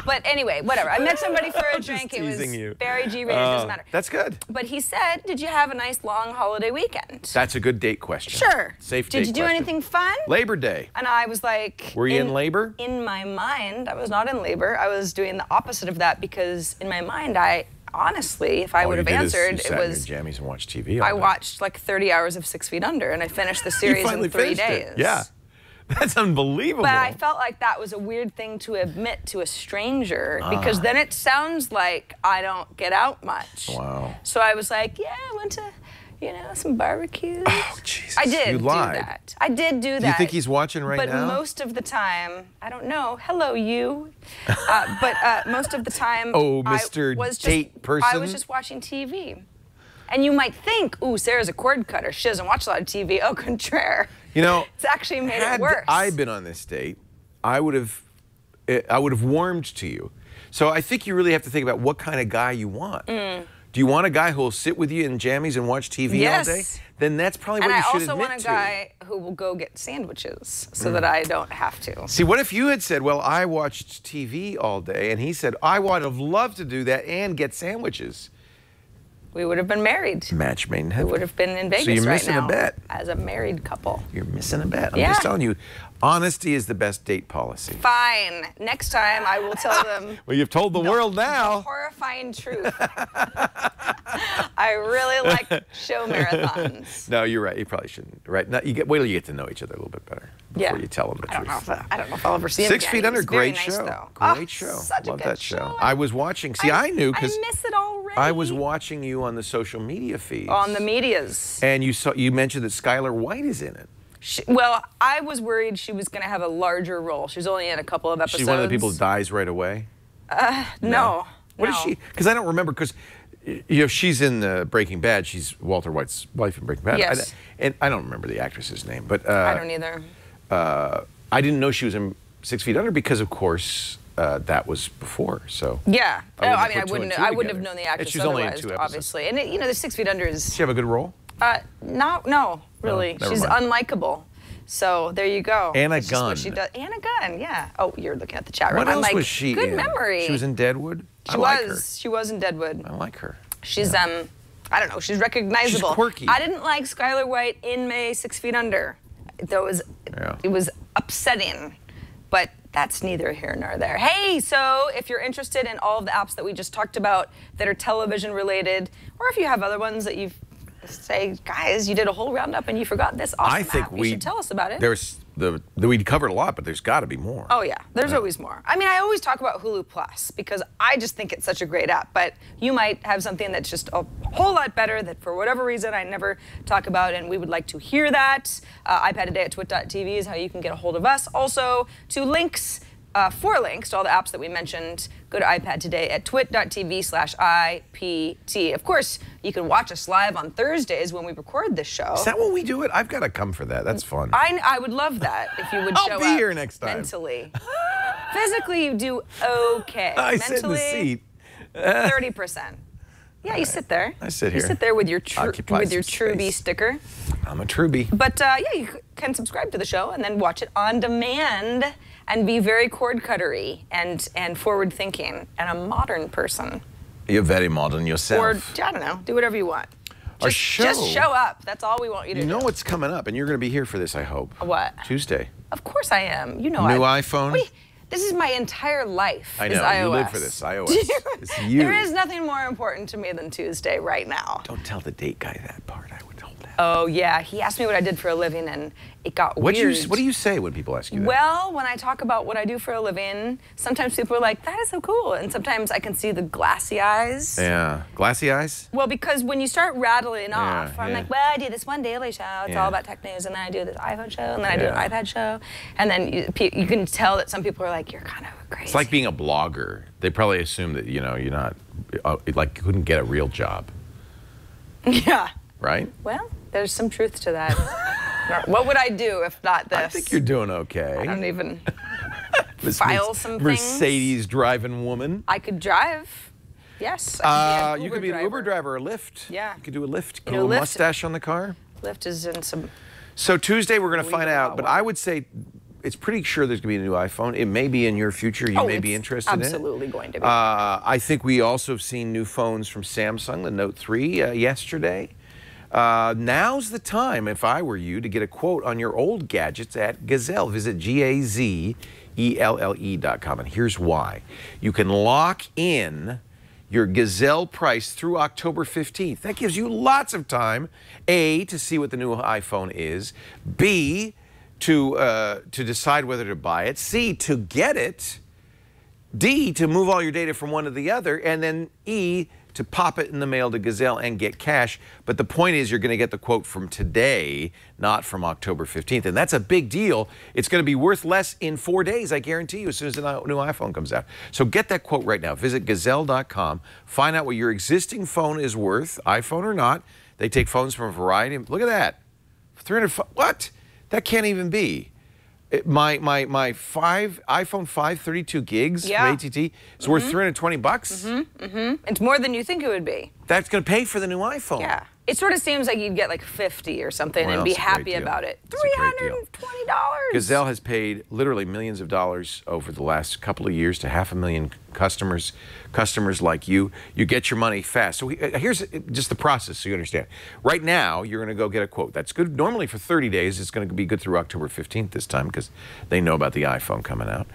But anyway, whatever. I met somebody for a drink. It was teasing you. very G-rated, doesn't matter. That's good. But he said, did you have a nice long holiday weekend? That's a good date question. Sure. Safe date Did you do question. anything fun? Labor Day. And I was like... Were you in labor? In my mind, I was not in labor. I was doing the opposite of that because in my mind, honestly, if I would have answered, it was... You jammies and watched TV all I day. watched like 30 hours of 6 Feet Under, and I finished the series in 3 finished days. it. Yeah. That's unbelievable. But I felt like that was a weird thing to admit to a stranger because then it sounds like I don't get out much. Wow. So I was like, yeah, I went to, some barbecues. Oh, Jesus. I did You do lied. that. I did do that. Do you think he's watching right but now? But most of the time, I don't know. Hello, you. But most of the time, Oh, Mr. Date person? I was just watching TV. And you might think, ooh, Sarah's a cord cutter. She doesn't watch a lot of TV. Au contraire. It's actually made it worse. Had I been on this date, I would have warmed to you. So I think you really have to think about what kind of guy you want. Do you want a guy who will sit with you in jammies and watch TV all day? Then that's probably what you should admit to. And I also want a guy who will go get sandwiches so that I don't have to. See, what if you had said, well, I watched TV all day, and he said, I would have loved to do that and get sandwiches. We would have been married. Match made in We heaven. would have been in Vegas So you're right missing now a bet. as a married couple. You're missing a bet. I'm Yeah. just telling you, honesty is the best date policy. Fine. Next time I will tell them Well, you've told the world the now. horrifying truth. I really like show marathons. No, you're right. You probably shouldn't. Right? No, wait till you get to know each other a little bit better before you tell them the I don't truth. know if I'll ever see him 6 again. Feet Under, He's very great nice, show. though. Great show. Such Love a good that show. I was watching. See, I knew because I miss it already. I was watching you on the social media feeds. On the medias. And you mentioned that Skylar White is in it. Well, I was worried she was going to have a larger role. She's only in a couple of episodes. She's one of the people who dies right away. No. What is she? Because I don't remember. Because she's in Breaking Bad. She's Walter White's wife in Breaking Bad. Yes. And I don't remember the actress's name, but I don't either. I didn't know she was in 6 Feet Under because, of course, that was before. So yeah, I mean, I wouldn't have together. known the actress She's only in otherwise, 2 episodes. obviously. And you know, the 6 Feet Under is. Does she have a good role? No, really. never She's mind. unlikable. So there you go. Anna That's just what Gunn. she does. Anna Gunn, yeah. Oh, you're looking at the chat room. What I'm else like, was she good in? memory. She was in Deadwood. She was in Deadwood. I like her. She's I don't know. She's recognizable. She's quirky. I didn't like Skylar White in May 6 Feet Under. It was upsetting, but that's neither here nor there. Hey, so if you're interested in all of the apps that we just talked about that are television related, or if you have other ones that you've say, guys, you did a whole roundup and you forgot this awesome app. You should tell us about it. We covered a lot, but there's got to be more. Oh yeah, there's always more. I mean, I always talk about Hulu Plus because I just think it's such a great app, but you might have something that's just a whole lot better that for whatever reason I never talk about, and we would like to hear that. iPad Today at twit.tv is how you can get a hold of us. Also, to links, 4 links to all the apps that we mentioned, go to iPad Today at twit.tv/IPT. Of course, you can watch us live on Thursdays when we record this show. Is that when we do it? I've got to come for that. That's fun. I would love that if you would show up. I'll be here next time. Mentally. Physically, you do okay. I sit in the seat. 30%. Yeah, you sit there. I sit here. You sit there with your Occupy some Truby space. sticker. I'm a Truby. But yeah, you can subscribe to the show and then watch it on demand and be very cord cuttery and forward thinking and a modern person. You're very modern yourself. Or I don't know, do whatever you want. Our Just show up. That's all we want you to do. You know what's coming up, and you're going to be here for this, I hope. What? Tuesday. Of course I am. You know New iPhone. This is my entire life. I is know, iOS. you live for this, iOS. It's you. There is nothing more important to me than Tuesday right now. Don't tell the date guy that part. I would hold that. Oh, yeah. He asked me what I did for a living, and it got What weird. do you say when people ask you that? Well, when I talk about what I do for a living, sometimes people are like, that is so cool. And sometimes I can see the glassy eyes. Yeah. Glassy eyes? Well, because when you start rattling off, I'm yeah. like, well, I do this one daily show. It's all about tech news. And then I do this iPhone show. And then I do an iPad show. And then you can tell that some people are like, you're kind of crazy. It's like being a blogger. They probably assume that, you're not, like, couldn't get a real job. Yeah. Right? Well, there's some truth to that. What would I do if not this? I think you're doing okay. I don't even file some things. Mercedes driving woman. I could drive. Yes. I You could be an Uber driver or Lyft. Yeah. You could do a Lyft. You A know, little Lyft- mustache on the car. Lyft is in some. So Tuesday we're going to find out, but wow. I would say it's pretty sure there's going to be a new iPhone. It may be in your future. You may be interested in it. Absolutely going to be. I think we also have seen new phones from Samsung, the Note 3 yesterday. Now's the time, if I were you, to get a quote on your old gadgets at Gazelle. Visit GAZELLE.com, and here's why. You can lock in your Gazelle price through October 15th. That gives you lots of time, A, to see what the new iPhone is, B, to decide whether to buy it, C, to get it, D, to move all your data from one to the other, and then E, to pop it in the mail to Gazelle and get cash. But the point is you're going to get the quote from today, not from October 15th. And that's a big deal. It's going to be worth less in 4 days, I guarantee you, as soon as the new iPhone comes out. So get that quote right now. Visit Gazelle.com. Find out what your existing phone is worth, iPhone or not. They take phones from a variety. Look at that. 300. What? That can't even be. My iPhone 5 32 gigs from AT&T is worth $320. It's more than you think it would be. That's going to pay for the new iPhone. Yeah. It sort of seems like you'd get like 50 or something Well, and be it's a great happy deal. about it. It's a great deal. $320. Gazelle has paid literally millions of dollars over the last couple of years to 500,000 customers like you. You get your money fast. So here's just the process so you understand. Right now, you're going to go get a quote. That's good. Normally for 30 days, it's going to be good through October 15th this time because they know about the iPhone coming out.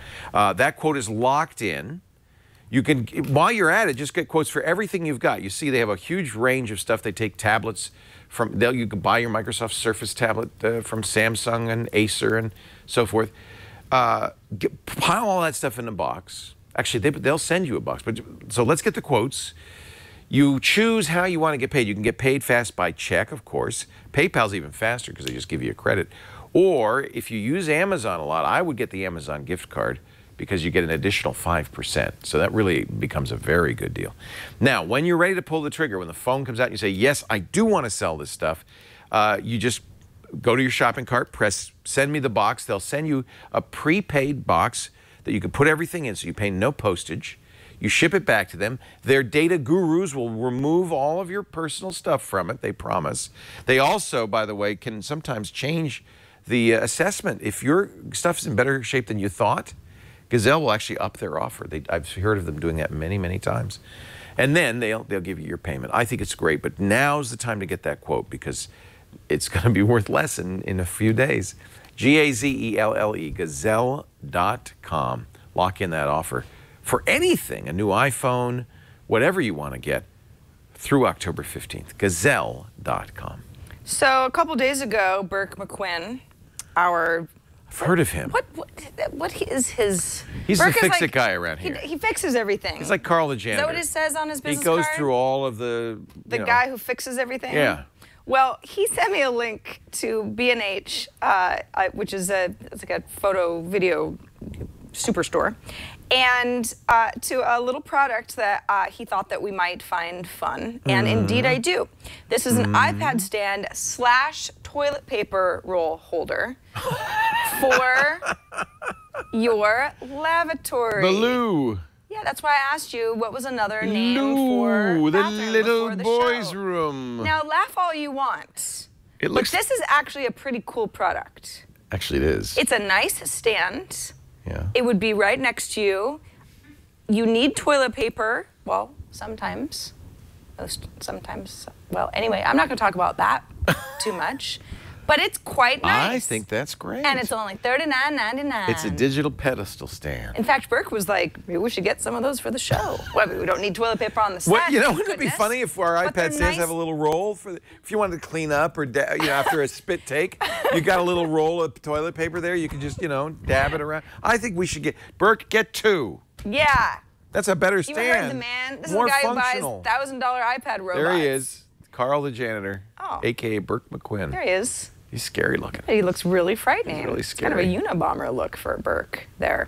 That quote is locked in. You can, while you're at it, just get quotes for everything you've got. You see they have a huge range of stuff. They take tablets from, you can buy your Microsoft Surface tablet from Samsung and Acer and so forth. Pile all that stuff in a box. Actually, they'll send you a box. But so let's get the quotes. You choose how you want to get paid. You can get paid fast by check, of course. PayPal's even faster because they just give you a credit. Or if you use Amazon a lot, I would get the Amazon gift card, because you get an additional 5%. So that really becomes a very good deal. Now, when you're ready to pull the trigger, when the phone comes out and you say, yes, I do want to sell this stuff, you just go to your shopping cart, press send me the box. They'll send you a prepaid box that you can put everything in, so you pay no postage. You ship it back to them. Their data gurus will remove all of your personal stuff from it, they promise. They also, by the way, can sometimes change the assessment. If your stuff's in better shape than you thought, Gazelle will actually up their offer. I've heard of them doing that many, many times. And then they'll give you your payment. I think it's great, but now's the time to get that quote because it's going to be worth less in a few days. Gazelle, Gazelle.com. Lock in that offer for anything, a new iPhone, whatever you want to get, through October 15th. Gazelle.com. So a couple days ago, Burke McQuinn, I've heard of him. What is his... He's the fix-it guy around here. He fixes everything. He's like Carl the janitor. Is that what it says on his business card? He goes card? through all of the... The guy who fixes everything? Yeah. Well, he sent me a link to B&H, which is it's like a photo video superstore, and to a little product that he thought that we might find fun, and indeed I do. This is an iPad stand / toilet paper roll holder for your lavatory. The loo. Yeah, that's why I asked you what was another name for the bathroom little before the boys' show. room. Now, laugh all you want. It looks... But this is actually a pretty cool product. Actually, it is. It's a nice stand. Yeah. It would be right next to you. You need toilet paper. Well, sometimes. Sometimes. Well, anyway, I'm not going to talk about that too much. But it's quite nice. I think that's great. And it's only $39.99. It's a digital pedestal stand. In fact, Burke was like, maybe we should get some of those for the show. Well, we don't need toilet paper on the set. Well, you know, wouldn't it be funny if our iPad stands have a little roll for if you wanted to clean up or after a spit take, you got a little roll of toilet paper there. You can just dab it around. I think we should get 2. Yeah. That's a better stand. You heard the man. This More is the guy functional. who buys $1,000 iPad robots. There he is, Carl the janitor, a.k.a. Burke McQuinn. There he is. He's scary looking. He looks really frightening. He's really scary. Kind of a Unabomber look for Burke there.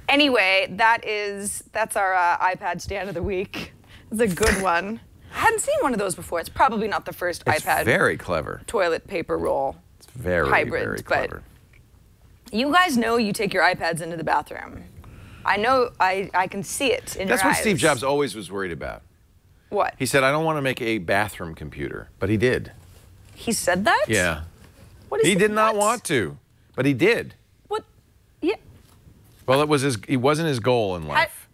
Anyway, that's our iPad stand of the week. It's a good one. I hadn't seen one of those before. It's probably not the first iPad. Very clever. Toilet paper roll. It's very, very clever. But you guys know you take your iPads into the bathroom. I know. I can see it in your eyes. That's what Steve Jobs always was worried about. What? He said, I don't want to make a bathroom computer, but he did. He said that? Yeah. What is he did not want to, but he did. What? Yeah. Well, it wasn't his goal in life.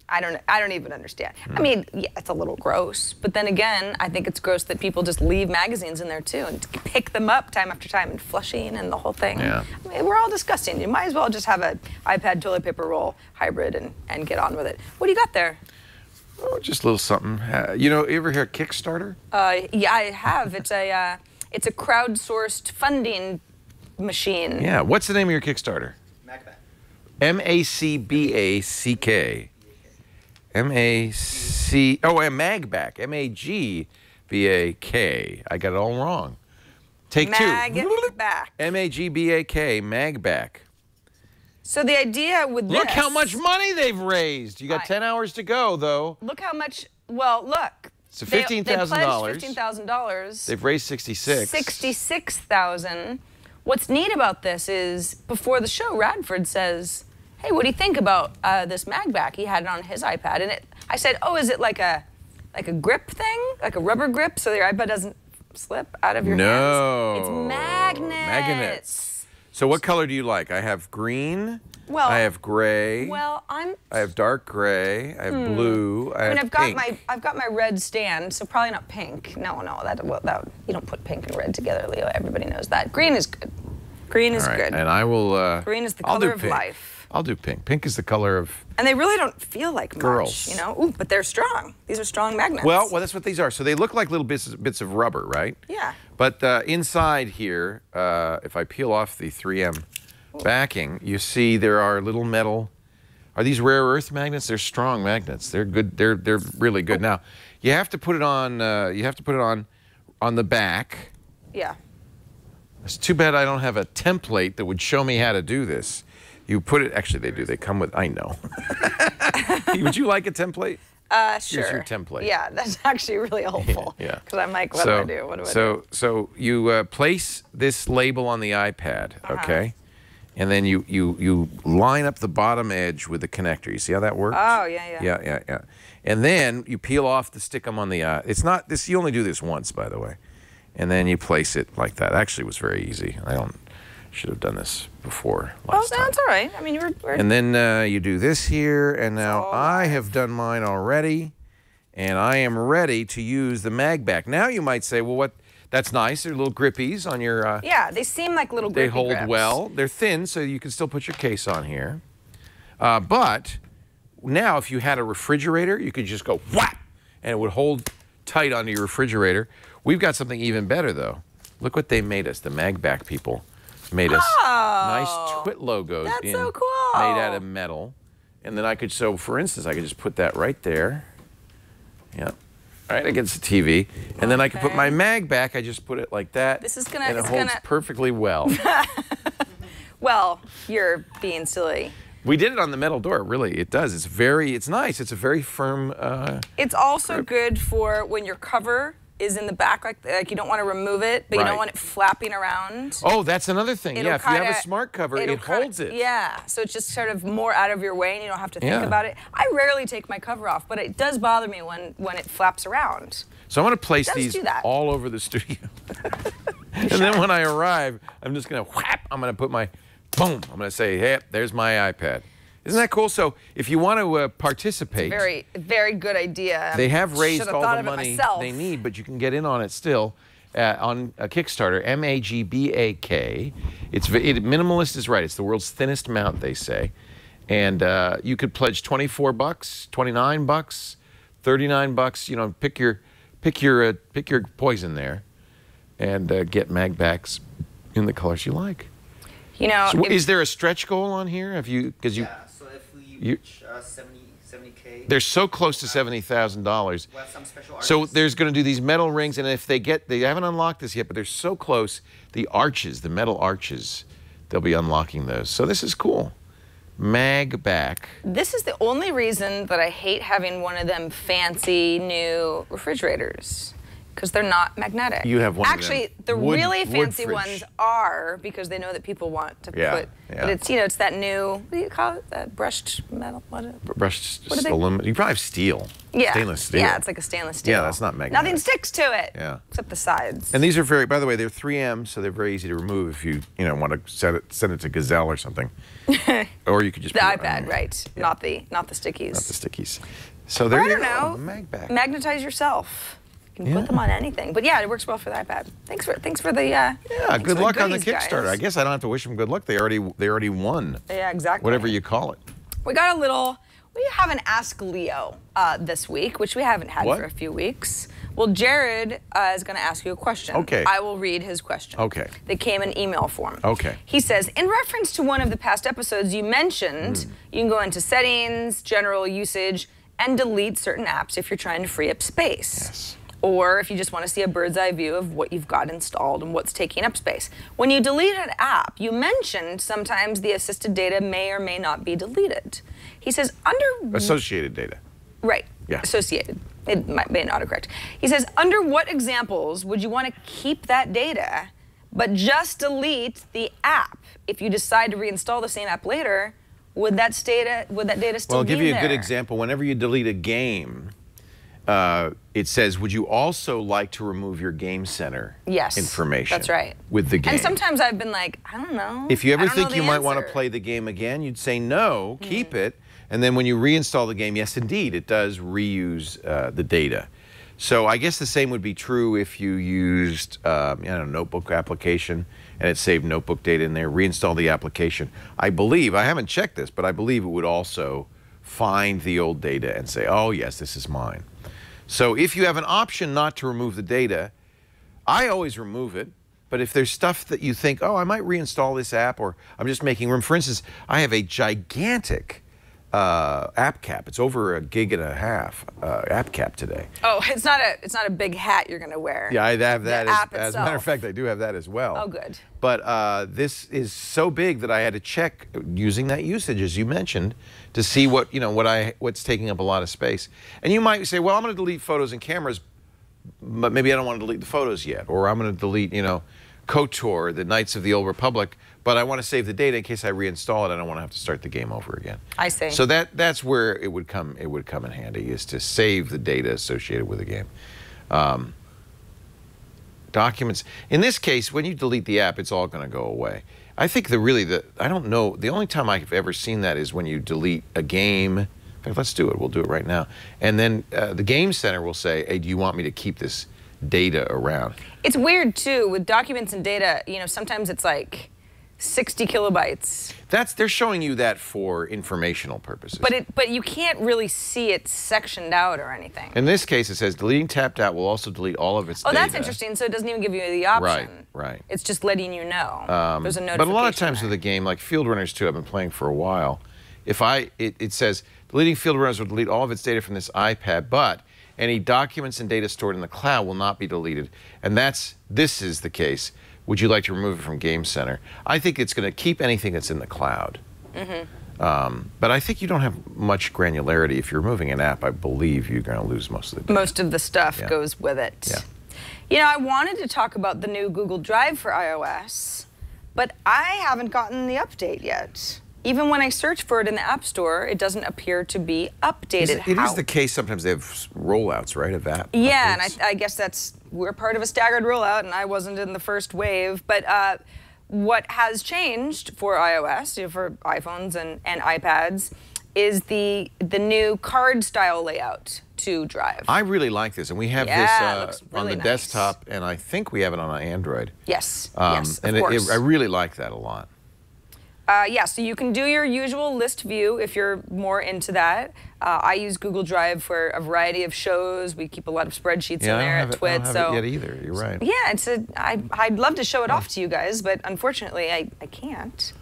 I don't even understand. I mean, yeah, it's a little gross, but then again, I think it's gross that people just leave magazines in there too and pick them up time after time and flushing and the whole thing. Yeah. I mean, we're all disgusting. You might as well just have an iPad toilet paper roll hybrid and get on with it. What do you got there? Oh, just a little something. You ever hear of Kickstarter? Yeah, I have. It's a crowdsourced funding machine. Yeah. What's the name of your Kickstarter? MagBak. M-A-C-B-A-C-K. M-A-C... Oh, MagBak. M-A-G-B-A-K. I got it all wrong. Take 2. MagBak. M-A-G-B-A-K. MagBak. So the idea with this... Look how much money they've raised. You got 10 hours to go, though. Look how much... Well, look. So $15,000. They pledged $15,000. They've raised 66. 66,000. What's neat about this is before the show, Radford says, "Hey, what do you think about this MagBak?" He had it on his iPad, and I said, "Oh, is it like a grip thing, like a rubber grip, so your iPad doesn't slip out of your hands?" No. It's magnets. Magnets. So what color do you like? I have green. Well, I have gray. Well, I have dark gray. I have blue. I mean, I've got my red stand, so probably not pink. No, that you don't put pink and red together, Leo. Everybody knows that. Green is good. Green is good. And I will. Green is the color of life. I'll do pink. Pink is the color of. And they really don't feel like girls. Much, Ooh, but they're strong. These are strong magnets. Well, that's what these are. So they look like little bits of rubber, right? Yeah. But inside here, if I peel off the 3M backing, you see there are little metal. Are these rare earth magnets? They're strong magnets. They're good. They're really good. Now, you have to put it on. On the back. Yeah. It's too bad I don't have a template that would show me how to do this. You put it. Actually, they do. They come with. I know. Would you like a template? Sure. Here's your template. Yeah, that's actually really helpful. Yeah. Because I'm like, what do I do? So you place this label on the iPad, okay? and then you line up the bottom edge with the connector. You see how that works? Oh, yeah. Yeah. And then you peel off to stick them on the, it's not this, you only do this once, by the way. And then you place it like that. Actually, it was very easy. Should have done this before last time. That's all right. I mean, you were... And then you do this here, and now I have done mine already, and I am ready to use the MagBak. Now you might say, well, what? That's nice. They're little grippies on your... yeah, they seem like little grippy They hold grips. well. They're thin, so you can still put your case on here. But now, if you had a refrigerator, you could just go whap, and it would hold tight onto your refrigerator. We've got something even better, though. Look what they made us, the MagBak people. Made us nice twit logos That's so cool. made out of metal. And then I could, so for instance, I could just put that right there. Yeah. Right against the TV. And then I could put my MagBak, I just put it like that. This is gonna, and it holds perfectly well. Well, you're being silly. We did it on the metal door, really. It does. It's nice. It's a very firm It's also good for when your cover is in the back, like you don't want to remove it, but you don't want it flapping around. Oh, that's another thing. Yeah, if you have a smart cover, it holds it. Yeah, so it's just sort of more out of your way and you don't have to think about it. I rarely take my cover off, but it does bother me when it flaps around. So I'm going to place these all over the studio. And then when I arrive, I'm just going to whap, I'm going to put my, boom, I'm going to say, hey, there's my iPad. Isn't that cool? So if you want to participate, it's a very good idea. They have raised all the money they need, but you can get in on it still on a Kickstarter, MagBak. Minimalist is right. It's the world's thinnest mount, they say, and you could pledge $24, $29, $39. You know, pick your poison there, and get MagBaks in the colors you like. You know, so is there a stretch goal on here? Have you? Because you. Yeah. So if we reach 70K. They're so close to $70,000. Well, some special artists. So there's going to do these metal rings, and if they haven't unlocked this yet, but they're so close, the arches, the metal arches, they'll be unlocking those. So this is cool. MagBak. This is the only reason that I hate having one of them fancy new refrigerators. Because they're not magnetic. You have one Actually, of them. the really fancy fridge. ones are, because they know that people want to put. Yeah. But it's, you know, it's that new, what do you call it? That brushed metal? Brushed aluminum. You probably have steel. Yeah. Stainless steel. Yeah, it's like a stainless steel. Yeah, that's not magnetic. Nothing sticks to it. Yeah. Except the sides. And these are very, by the way, they're 3M, so they're very easy to remove if you want to send it to Gazelle or something. Or you could just the put iPad, it on, right? Yeah. Not the stickies. Not the stickies. So there you go. I don't know. MagBak. Magnetize yourself. You can put them on anything. But yeah, it works well for the iPad. Thanks for the Yeah, good luck on the goodies, Kickstarter. guys. I guess I don't have to wish them good luck. They already won. Yeah, exactly. Whatever you call it. We have an Ask Leo this week, which we haven't had for a few weeks. Well, Jared is going to ask you a question. Okay. I will read his question. Okay. They came in email form. Okay. He says, in reference to one of the past episodes, you mentioned you can go into settings, general usage, and delete certain apps if you're trying to free up space. Yes. Or if you just want to see a bird's eye view of what you've got installed and what's taking up space. When you delete an app, you mentioned sometimes the assisted data may or may not be deleted. He says under... Associated data. Right. Yeah. Associated. It may not correct. He says, under what examples would you want to keep that data, but just delete the app? If you decide to reinstall the same app later, would that data still be there? Well, I'll give you a good example. Whenever you delete a game, it says, would you also like to remove your game center information? That's right. With the game. And sometimes I've been like, I don't know. If you ever think you might want to play the game again, you'd say no, keep it. And then when you reinstall the game, yes, indeed, it does reuse the data. So I guess the same would be true if you used a notebook application and it saved notebook data in there, reinstall the application. I believe, I haven't checked this, but I believe it would also find the old data and say, oh, yes, this is mine. So if you have an option not to remove the data, I always remove it. But if there's stuff that you think, oh, I might reinstall this app, or I'm just making room. For instance, I have a gigantic app cap. It's over 1.5 GB app cap today. Oh, it's not a big hat you're going to wear. Yeah, I have that. As a matter of fact, I do have that as well. Oh, good. But this is so big that I had to check using that usage, as you mentioned, to see what's taking up a lot of space. And you might say, well, I'm going to delete photos and cameras, but maybe I don't want to delete the photos yet, or I'm going to delete, KOTOR, the Knights of the Old Republic, but I want to save the data in case I reinstall it. I don't want to have to start the game over again. I see. So that's where it would come in handy, is to save the data associated with the game. Documents. In this case, when you delete the app, it's all going to go away. I think I don't know, the only time I've ever seen that is when you delete a game. In fact, let's do it. We'll do it right now. And then the Game Center will say, hey, do you want me to keep this data around? It's weird, too, with documents and data. You know, sometimes it's like 60 kilobytes. They're showing you that for informational purposes. But you can't really see it sectioned out or anything. In this case, it says deleting tapped out will also delete all of its data. Oh, that's interesting. So it doesn't even give you the option. Right. It's just letting you know. There's a notification. But a lot of times with a game like Field Runners 2, I've been playing for a while. It says deleting Field Runners will delete all of its data from this iPad, but any documents and data stored in the cloud will not be deleted. And this is the case. Would you like to remove it from Game Center? I think it's going to keep anything that's in the cloud. But I think you don't have much granularity. If you're removing an app, I believe you're going to lose most of the data. Most of the stuff goes with it. Yeah. You know, I wanted to talk about the new Google Drive for iOS, but I haven't gotten the update yet. Even when I search for it in the App Store, it doesn't appear to be updated. It is the case sometimes they have rollouts, right, of app Yeah, updates? and I guess we're part of a staggered rollout, and I wasn't in the first wave. But what has changed for iOS, you know, for iPhones and iPads, is the new card-style layout to Drive. I really like this, and we have it this looks really on the nice. desktop, and I think we have it on Android. Yes, and of course. I really like that a lot. Yeah, so you can do your usual list view if you're more into that. I use Google Drive for a variety of shows. We keep a lot of spreadsheets in there at TWiT. I don't have it yet either. You're right. Yeah, I'd love to show it off to you guys, but unfortunately I can't.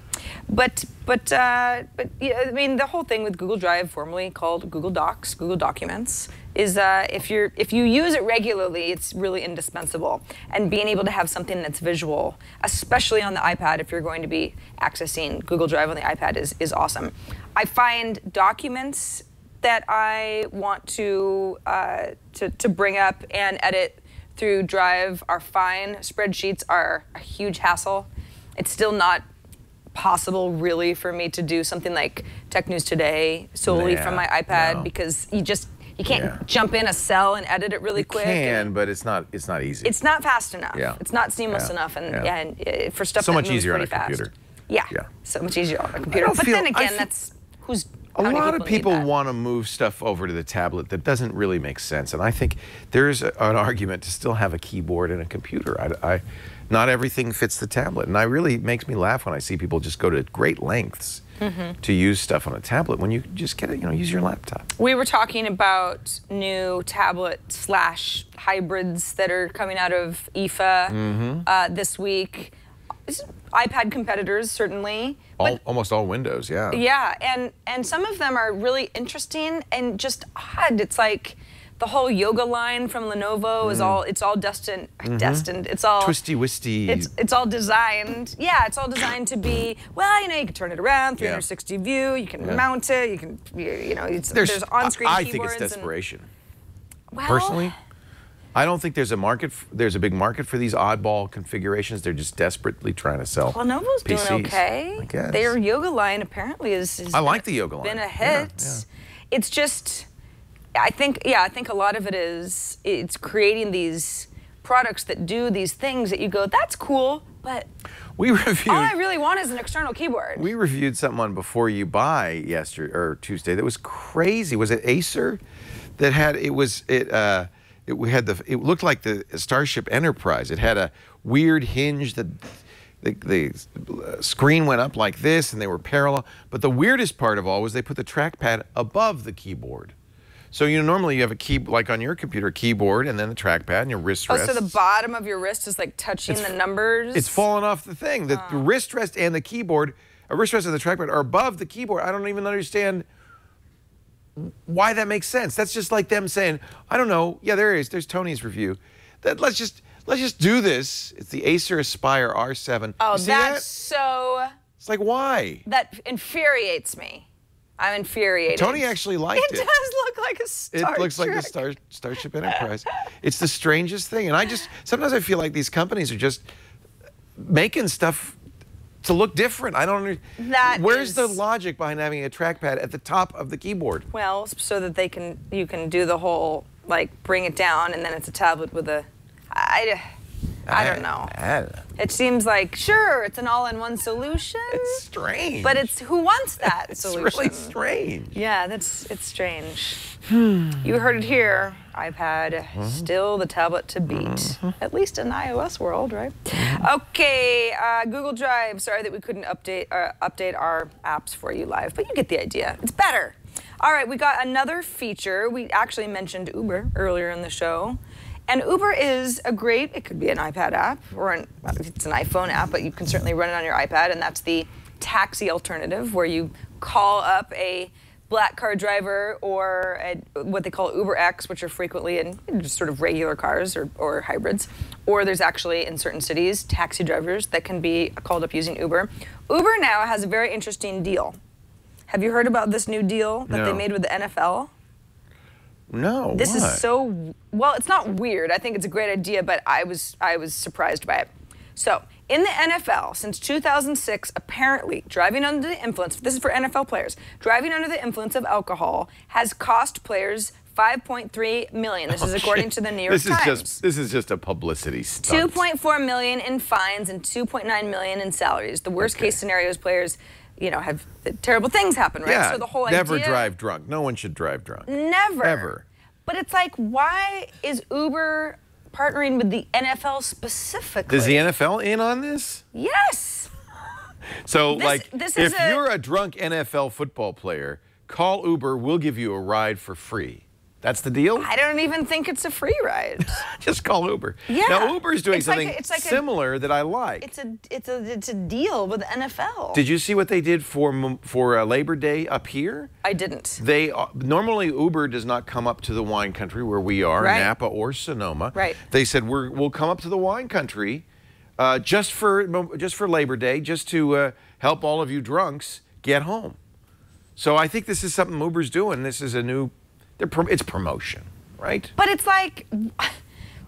But yeah, I mean, the whole thing with Google Drive, formerly called Google Docs, Google Documents, is if you use it regularly, it's really indispensable. And being able to have something that's visual, especially on the iPad, if you're going to be accessing Google Drive on the iPad, is awesome. I find documents that I want to bring up and edit through Drive are fine. Spreadsheets are a huge hassle. It's still not possible really for me to do something like Tech News Today solely from my iPad because you can't jump in a cell and edit it really quick. You can, but it's not easy. It's not fast enough. Yeah. It's not seamless enough, and for stuff so that much moves easier on a pretty computer. fast. Yeah, so much easier on a computer. But then again, that's a lot of people want to move stuff over to the tablet that doesn't really make sense, and I think there's an argument to still have a keyboard and a computer. Not everything fits the tablet, and it really makes me laugh when I see people just go to great lengths to use stuff on a tablet when you just get it, use your laptop. We were talking about new tablet / hybrids that are coming out of IFA this week. iPad competitors, certainly. Almost all Windows, yeah. Yeah, and some of them are really interesting and just odd. It's like the whole yoga line from Lenovo is it's all destined. It's all twisty-wisty. It's all designed. Yeah, it's all designed to be. Well, you can turn it around, 360 view. You can mount it. You can, there's on-screen keyboards. I think it's desperation. Personally, I don't think there's a market. There's a big market for these oddball configurations. They're just desperately trying to sell. Lenovo's PCs, doing okay. I guess. Their yoga line apparently I like the yoga line. Been a hit. Yeah. It's just. I think a lot of it is it's creating these products that do these things that you go, that's cool, but all I really want is an external keyboard. We reviewed something on Before You Buy yesterday or Tuesday that was crazy. Was it Acer that had it looked like the Starship Enterprise. It had a weird hinge that the screen went up like this and they were parallel. But the weirdest part of all was they put the trackpad above the keyboard. So normally you have a like on your computer, keyboard and then the trackpad and your wrist rest. Oh, so the bottom of your wrist is like touching the numbers? It's falling off the thing. The wrist rest and the keyboard, a wrist rest and the trackpad are above the keyboard. I don't even understand why that makes sense. That's just like them saying, I don't know. Yeah, there is. There's Tony's review. Let's just do this. It's the Acer Aspire R7. Oh, that's so. It's like, why? That infuriates me. I'm infuriated. Tony actually liked it. It does look like a Star It looks Trek. like the Starship Enterprise. It's the strangest thing. And sometimes I feel like these companies are just making stuff to look different. I don't understand. Where's is- the logic behind having a trackpad at the top of the keyboard? Well, so that you can do the whole, like, bring it down, and then it's a tablet with a... I don't know. I don't know. It seems like, sure, it's an all-in-one solution. It's strange. But it's who wants that it's solution? really strange. Yeah, it's strange. You heard it here. iPad, still the tablet to beat. At least in the iOS world, right? Okay, Google Drive. Sorry that we couldn't update our apps for you live, but you get the idea. It's better. All right, we got another feature. We actually mentioned Uber earlier in the show. And Uber is it could be an iPad app, or it's an iPhone app, but you can certainly run it on your iPad, and that's the taxi alternative, where you call up a black car driver or what they call Uber X, which are frequently in just sort of regular cars or hybrids. Or there's actually, in certain cities, taxi drivers that can be called up using Uber. Uber now has a very interesting deal. Have you heard about this new deal that they made with the NFL? No. This is so, well, it's not weird. I think it's a great idea, but I was surprised by it. So, in the NFL, since 2006, apparently, driving under the influence, this is for NFL players, driving under the influence of alcohol has cost players $5.3 million. This is according to the New York Times. This is just a publicity stunt. $2.4 million in fines and $2.9 million in salaries. The worst case scenario is players, have terrible things happen, right? Yeah, so the whole never idea, drive drunk. No one should drive drunk. Never. Ever. But it's like, why is Uber partnering with the NFL specifically? Is the NFL in on this? Yes. So, if you're a drunk NFL football player, call Uber, we'll give you a ride for free. That's the deal? I don't even think it's a free ride. Just call Uber. Yeah. Now, Uber's doing something like similar that I like. It's a deal with the NFL. Did you see what they did for Labor Day up here? I didn't. Normally Uber does not come up to the wine country where we are, Napa or Sonoma. Right. They said we'll come up to the wine country just for Labor Day, just to help all of you drunks get home. So I think this is something Uber's doing. This is a new. It's promotion, right? But it's like,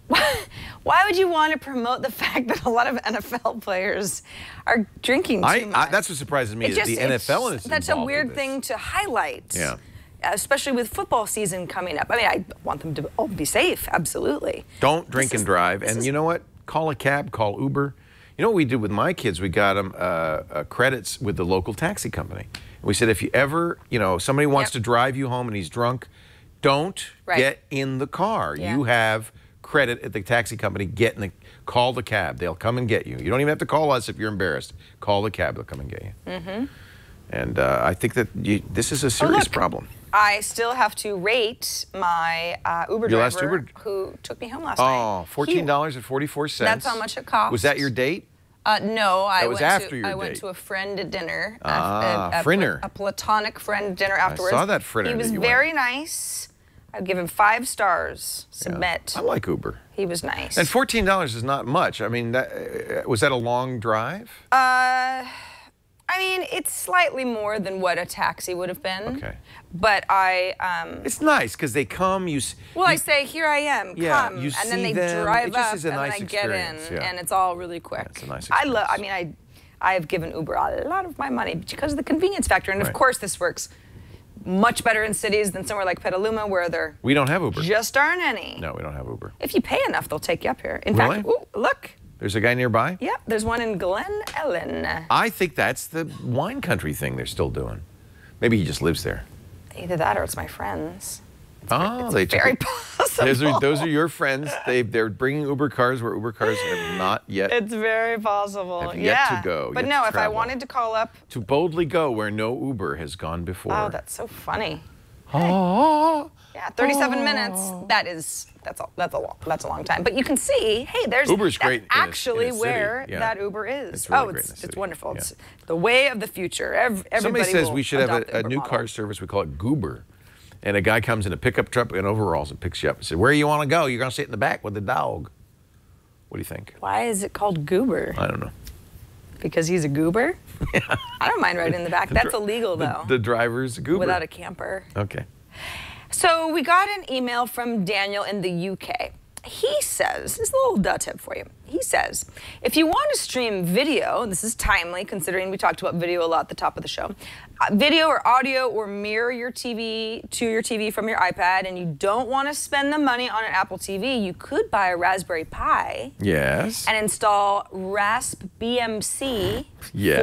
why would you want to promote the fact that a lot of NFL players are drinking too much? That's what surprises me. The NFL is That's a weird thing to highlight. Yeah. Especially with football season coming up. I mean, I want them to all be safe, absolutely. Don't drink and drive. And you know what? Call a cab, call Uber. You know what we did with my kids? We got them credits with the local taxi company. We said, if you ever, somebody wants to drive you home and he's drunk, don't get in the car. Yeah. You have credit at the taxi company. Call the cab. They'll come and get you. You don't even have to call us if you're embarrassed. Call the cab. They'll come and get you. Mm-hmm. And I think that this is a serious problem. I still have to rate my Uber driver who took me home last night. Oh, $14.44. That's how much it cost. Was that your date? No, I went to a friend at dinner. Frinner. A platonic friend dinner afterwards. I saw that Frinner. He was very nice. I'd give him 5 stars. Submit. Yeah, I like Uber. He was nice. And $14 is not much. I mean, was that a long drive? I mean, it's slightly more than what a taxi would have been. Okay. But it's nice because they come. I say, here I am. Come, you and then they them. drive up, is a nice and then I get in, and it's all really quick. It's a nice experience. I've given Uber a lot of my money because of the convenience factor, and of course this works much better in cities than somewhere like Petaluma where we don't have Uber. Just aren't any. No, we don't have Uber. If you pay enough, they'll take you up here. In fact, look. There's a guy nearby? Yeah, there's one in Glen Ellen. I think that's the wine country thing they're still doing. Maybe he just lives there. Either that or it's my friends. It's very possible. Those are your friends. They're bringing Uber cars where Uber cars have not yet. It's very possible. Have yet to go. But no, if I wanted to call up. To boldly go where no Uber has gone before. Oh, that's so funny. Oh. Yeah, 37 minutes. That's a long time. But you can see, hey, Uber's great. Actually, where that Uber is. It's really great in the city. It's wonderful. Yeah. It's the way of the future. Everybody Somebody says we should have a new model. car service. We call it Goober. And a guy comes in a pickup truck in overalls and picks you up and says, "Where you want to go? You're going to sit in the back with the dog." What do you think? Why is it called Goober? I don't know. Because he's a goober? Yeah. I don't mind riding in the back. That's illegal, though. The driver's a goober. Without a camper. Okay. So we got an email from Daniel in the UK. He says, this is a little tip for you. He says, if you want to stream video, this is timely considering we talked about video a lot at the top of the show, video or audio or mirror your TV to your TV from your iPad, and you don't want to spend the money on an Apple TV, you could buy a Raspberry Pi. Yes. And install Rasp BMC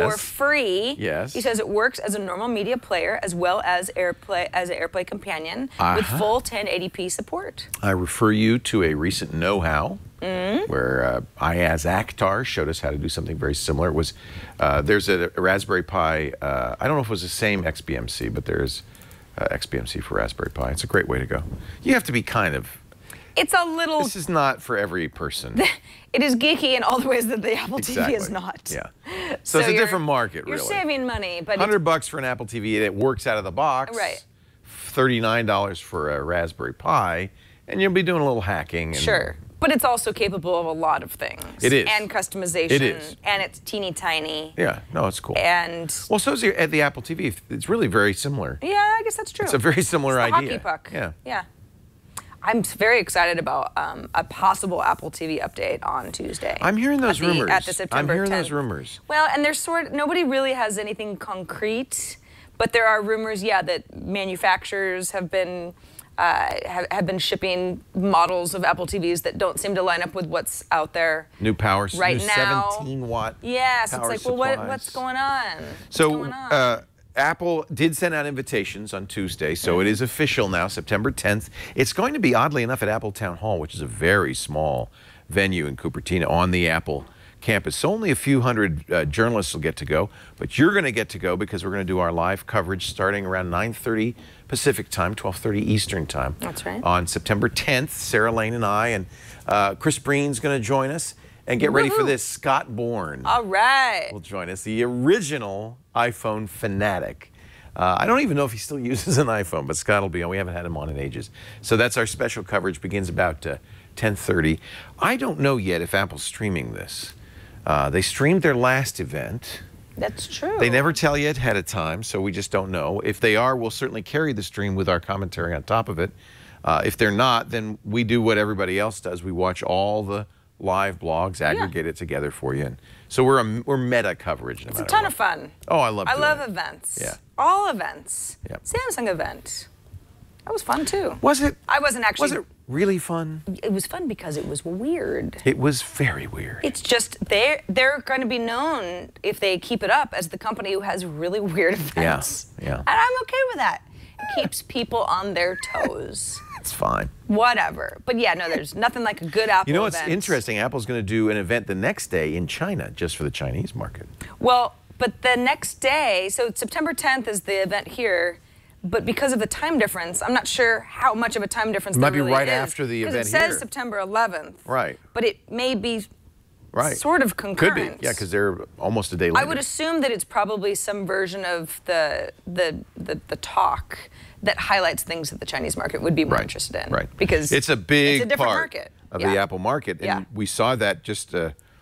for free. Yes. He says it works as a normal media player as well as AirPlay as an AirPlay companion with full 1080p support. I refer you to a recent know-how where Ayaz Akhtar showed us how to do something very similar. It was there's a Raspberry Pi. I don't know if it was the same XBMC, but there's XBMC for Raspberry Pi. It's a great way to go. You have to be kind of. It's a little. This is not for every person. It is geeky in all the ways that the Apple TV is not. Yeah. So it's a different market, really. You're saving money, but $100 for an Apple TV, and it works out of the box. Right. $39 for a Raspberry Pi, and you'll be doing a little hacking. And sure. But it's also capable of a lot of things. It is. And customization. It is. And it's teeny tiny. Yeah, no, it's cool. And well, so is the Apple TV. It's really very similar. Yeah, I guess that's true. It's a very similar it's the idea. Hockey puck. Yeah. Yeah. I'm very excited about a possible Apple TV update on Tuesday. I'm hearing those rumors. At the September 10th. I'm hearing those rumors. Well, and there's nobody really has anything concrete, but there are rumors, yeah, that manufacturers have been shipping models of Apple TVs that don't seem to line up with what's out there. New power, right new now. 17-watt. Yes, power it's like, well, what's going on? Apple did send out invitations on Tuesday, so it is official now, September 10th. It's going to be, oddly enough, at Apple Town Hall, which is a very small venue in Cupertino on the Apple campus. So only a few hundred journalists will get to go, but you're going to get to go because we're going to do our live coverage starting around 9:30 Pacific time, 12:30 Eastern time. That's right. On September 10th, Sarah Lane and I and Chris Breen's going to join us. And get ready for this, Scott Bourne. All right. Will join us, the original iPhone fanatic. I don't even know if he still uses an iPhone, but Scott will be on. We haven't had him on in ages. So that's our special coverage, begins about 10:30. I don't know yet if Apple's streaming this. They streamed their last event. That's true. They never tell you ahead of time, so we just don't know. If they are, we'll certainly carry the stream with our commentary on top of it. If they're not, then we do what everybody else does. We watch all the live blogs, aggregate it together for you. And so we're meta coverage. It's a ton of fun. Oh, I love events. Yeah. All events. Yep. Samsung event. That was fun too. Was it? I wasn't actually. Was it really fun? It was fun because it was weird. It was very weird. It's just they're going to be known, if they keep it up, as the company who has really weird events. Yeah. And I'm okay with that. It keeps people on their toes. It's fine. Whatever. But yeah, no, there's nothing like a good Apple event. You know what's interesting? Apple's going to do an event the next day in China, just for the Chinese market. Well, but the next day, so September 10th is the event here, but because of the time difference, I'm not sure how much of a time difference there really is. It might be right after the event here. Because it says September 11th. Right. But it may be sort of concurrent. Could be, yeah, because they're almost a day later. I would assume that it's probably some version of the talk that highlights things that the Chinese market would be more interested in. Right. Because it's a big different part market of the Apple market. And we saw that just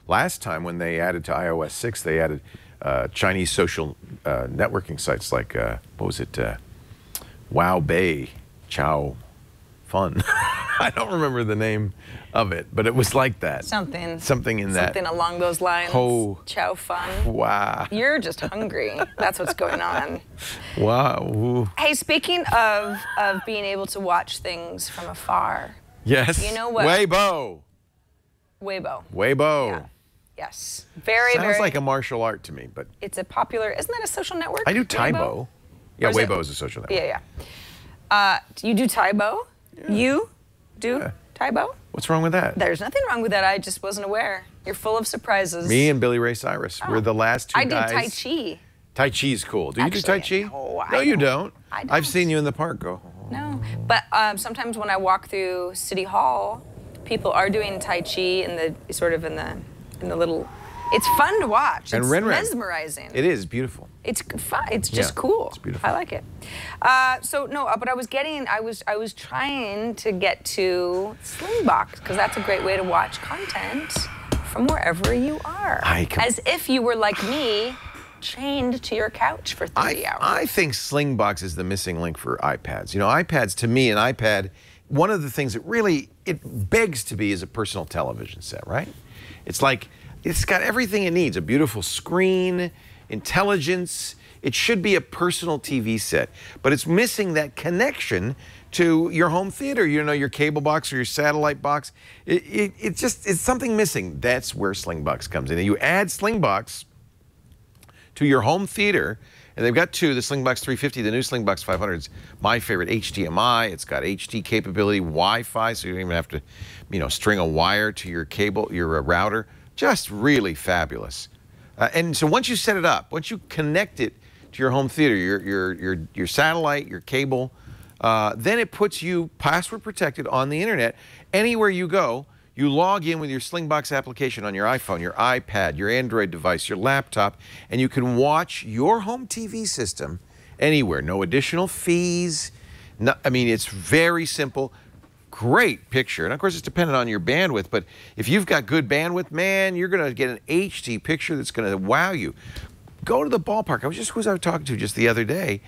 last time when they added to iOS 6, they added Chinese social networking sites like, what was it? Wow Bei Chow Fun. I don't remember the name of it, but it was like that. Something in that. Something along those lines. Chow Fun. Wow. You're just hungry. That's what's going on. Wow. Ooh. Hey, speaking of being able to watch things from afar. Yes. You know what? Weibo. Yeah. Yes. Sounds like a martial art to me, but. It's a popular, isn't that a social network? I do Taibo. Yeah, Weibo is a social network. Yeah. You do Taibo? Yeah. You do Taibo? What's wrong with that? There's nothing wrong with that. I just wasn't aware. You're full of surprises. Me and Billy Ray Cyrus. We're the last two guys. I do Tai Chi. Tai Chi's cool. Do you do Tai Chi? No, you don't. I don't. I've seen you in the park go. No. But sometimes when I walk through City Hall, people are doing Tai Chi in the little. It's fun to watch. And it's mesmerizing. It is beautiful. It's fun. It's just cool. It's beautiful. I like it. But I was trying to get to Slingbox because that's a great way to watch content from wherever you are. As if you were like me, chained to your couch for 30 hours. I think Slingbox is the missing link for iPads. You know, iPads, to me, an iPad, one of the things that really, it begs to be is a personal television set, right? It's like, it's got everything it needs. A beautiful screen, intelligence. It should be a personal TV set, but it's missing that connection to your home theater, you know, your cable box or your satellite box. It's something missing. That's where Slingbox comes in. You add Slingbox to your home theater, and they've got two, the Slingbox 350, the new Slingbox 500 is my favorite, HDMI. It's got HD capability, Wi-Fi, so you don't even have to, you know, string a wire to your cable, your router. Just really fabulous. And so once you set it up, once you connect it to your home theater, your satellite, your cable, then it puts you password protected on the internet. Anywhere you go, you log in with your Slingbox application on your iPhone, your iPad, your Android device, your laptop, and you can watch your home TV system anywhere. No additional fees. No, I mean, it's very simple. Great picture. And of course, it's dependent on your bandwidth, but if you've got good bandwidth, man, you're going to get an HD picture that's going to wow you. Go to the ballpark. Who was I talking to just the other day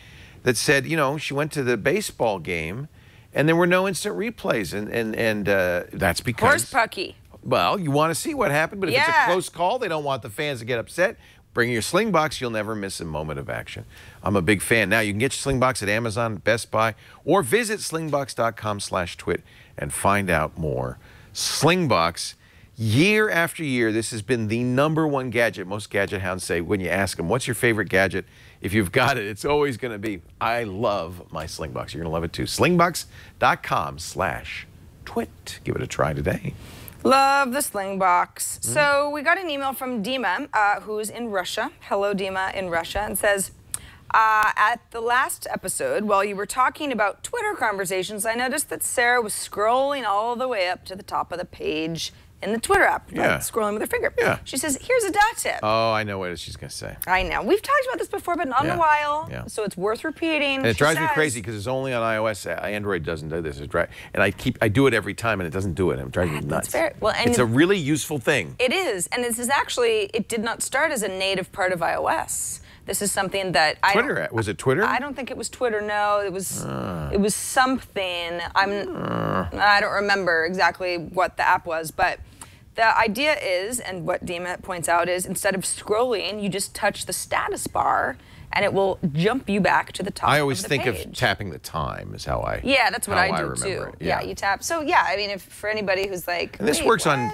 that said, you know, she went to the baseball game and there were no instant replays, and that's because... Horse pucky. Well, you want to see what happened, but if it's a close call, they don't want the fans to get upset. Bring your Slingbox, you'll never miss a moment of action. I'm a big fan. Now, you can get your Slingbox at Amazon, Best Buy, or visit slingbox.com/twit and find out more. Slingbox, year after year, this has been the #1 gadget. Most gadget hounds say when you ask them, what's your favorite gadget? If you've got it, it's always going to be, I love my Slingbox. You're going to love it too. Slingbox.com/twit. Give it a try today. Love the Slingbox. So we got an email from Dima, who's in Russia. Hello, Dima in Russia, and says, at the last episode, while you were talking about Twitter conversations, I noticed that Sarah was scrolling all the way up to the top of the page in the Twitter app, like scrolling with her finger. Yeah. She says, here's a Doctape. Oh, I know what she's going to say. I know. We've talked about this before, but not in a while, so it's worth repeating. And it drives me crazy because it's only on iOS. Android doesn't do this. And I do it every time, and it doesn't do it. And it drives me nuts. That's fair. Well, and it's a really useful thing. It is. And this is actually, it did not start as a native part of iOS. This is something that was it Twitter? I don't think it was Twitter. No, it was something. I don't remember exactly what the app was, but the idea is, and what Dima points out is, instead of scrolling, you just touch the status bar, and it will jump you back to the top of the page. I always think of tapping the time is how I that's what I do too. Yeah, you tap. So yeah, I mean, if for anybody who's like, and this works on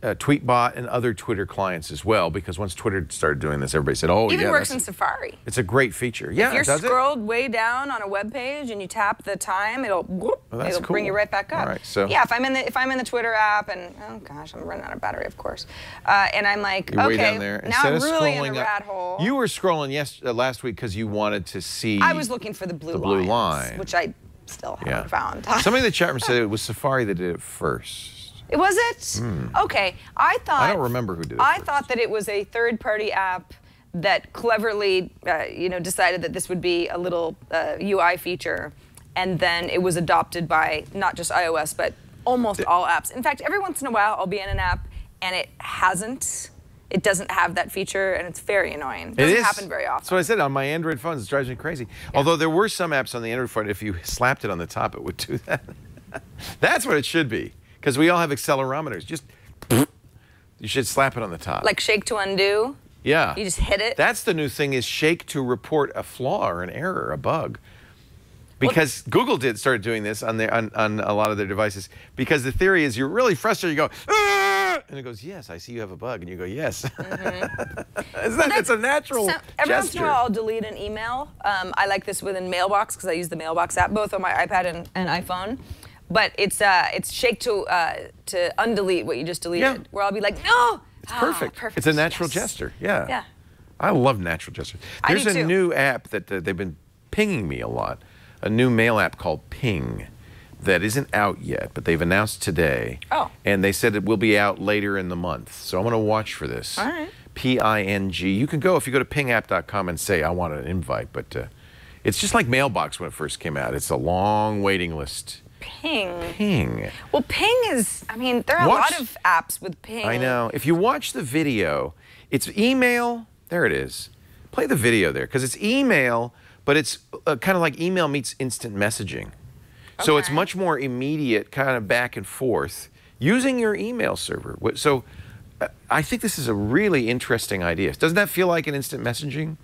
Tweetbot and other Twitter clients as well, because once Twitter started doing this, everybody said, oh, even works in Safari. It's a great feature. Yeah, if you're scrolled way down on a web page and you tap the time, it'll bring you right back up. All right, so yeah, if I'm in the Twitter app and oh gosh, I'm running out of battery, of course, and I'm like, you're way down there. Now I'm really in a rat hole. You were scrolling last week because you wanted to see. I was looking for the blue line, which I still haven't found. Somebody in the chat room said it was Safari that did it first. It was it? Okay, I don't remember who did it I first. thought that it was a third-party app that cleverly, decided that this would be a little UI feature, and then it was adopted by not just iOS, but almost all apps. In fact, every once in a while, I'll be in an app, and it doesn't have that feature, and it's very annoying. It doesn't happen very often. That's what I said. On my Android phones, it drives me crazy. Yeah. Although there were some apps on the Android phone, if you slapped it on the top, it would do that. That's what it should be. Because we all have accelerometers. Just, you should slap it on the top. Like shake to undo? Yeah. You just hit it? That's the new thing, is shake to report a flaw or an error, a bug. Because Google started doing this on a lot of their devices. Because the theory is you're really frustrated, you go, ah! And it goes, yes, I see you have a bug. And you go, yes. It's a natural gesture. Every once in a while, I'll delete an email. I like this within Mailbox, because I use the Mailbox app, both on my iPad and iPhone. But it's shake to undelete what you just deleted, where I'll be like, no! It's perfect. It's a natural gesture, yeah. I love natural gestures. There's a new app that they've been pinging me a lot, a new mail app called Ping that isn't out yet, but they've announced today. Oh. And they said it will be out later in the month. So I'm going to watch for this. All right. P-I-N-G. You can go, if you go to pingapp.com and say, I want an invite, but it's just like Mailbox when it first came out. It's a long waiting list. Ping. Well, Ping is, I mean, there are a lot of apps with Ping. I know. If you watch the video, it's email. There it is. Play the video there, because it's email, but it's kind of like email meets instant messaging. Okay. So it's much more immediate, kind of back and forth, using your email server. So I think this is a really interesting idea. Doesn't that feel like an instant messaging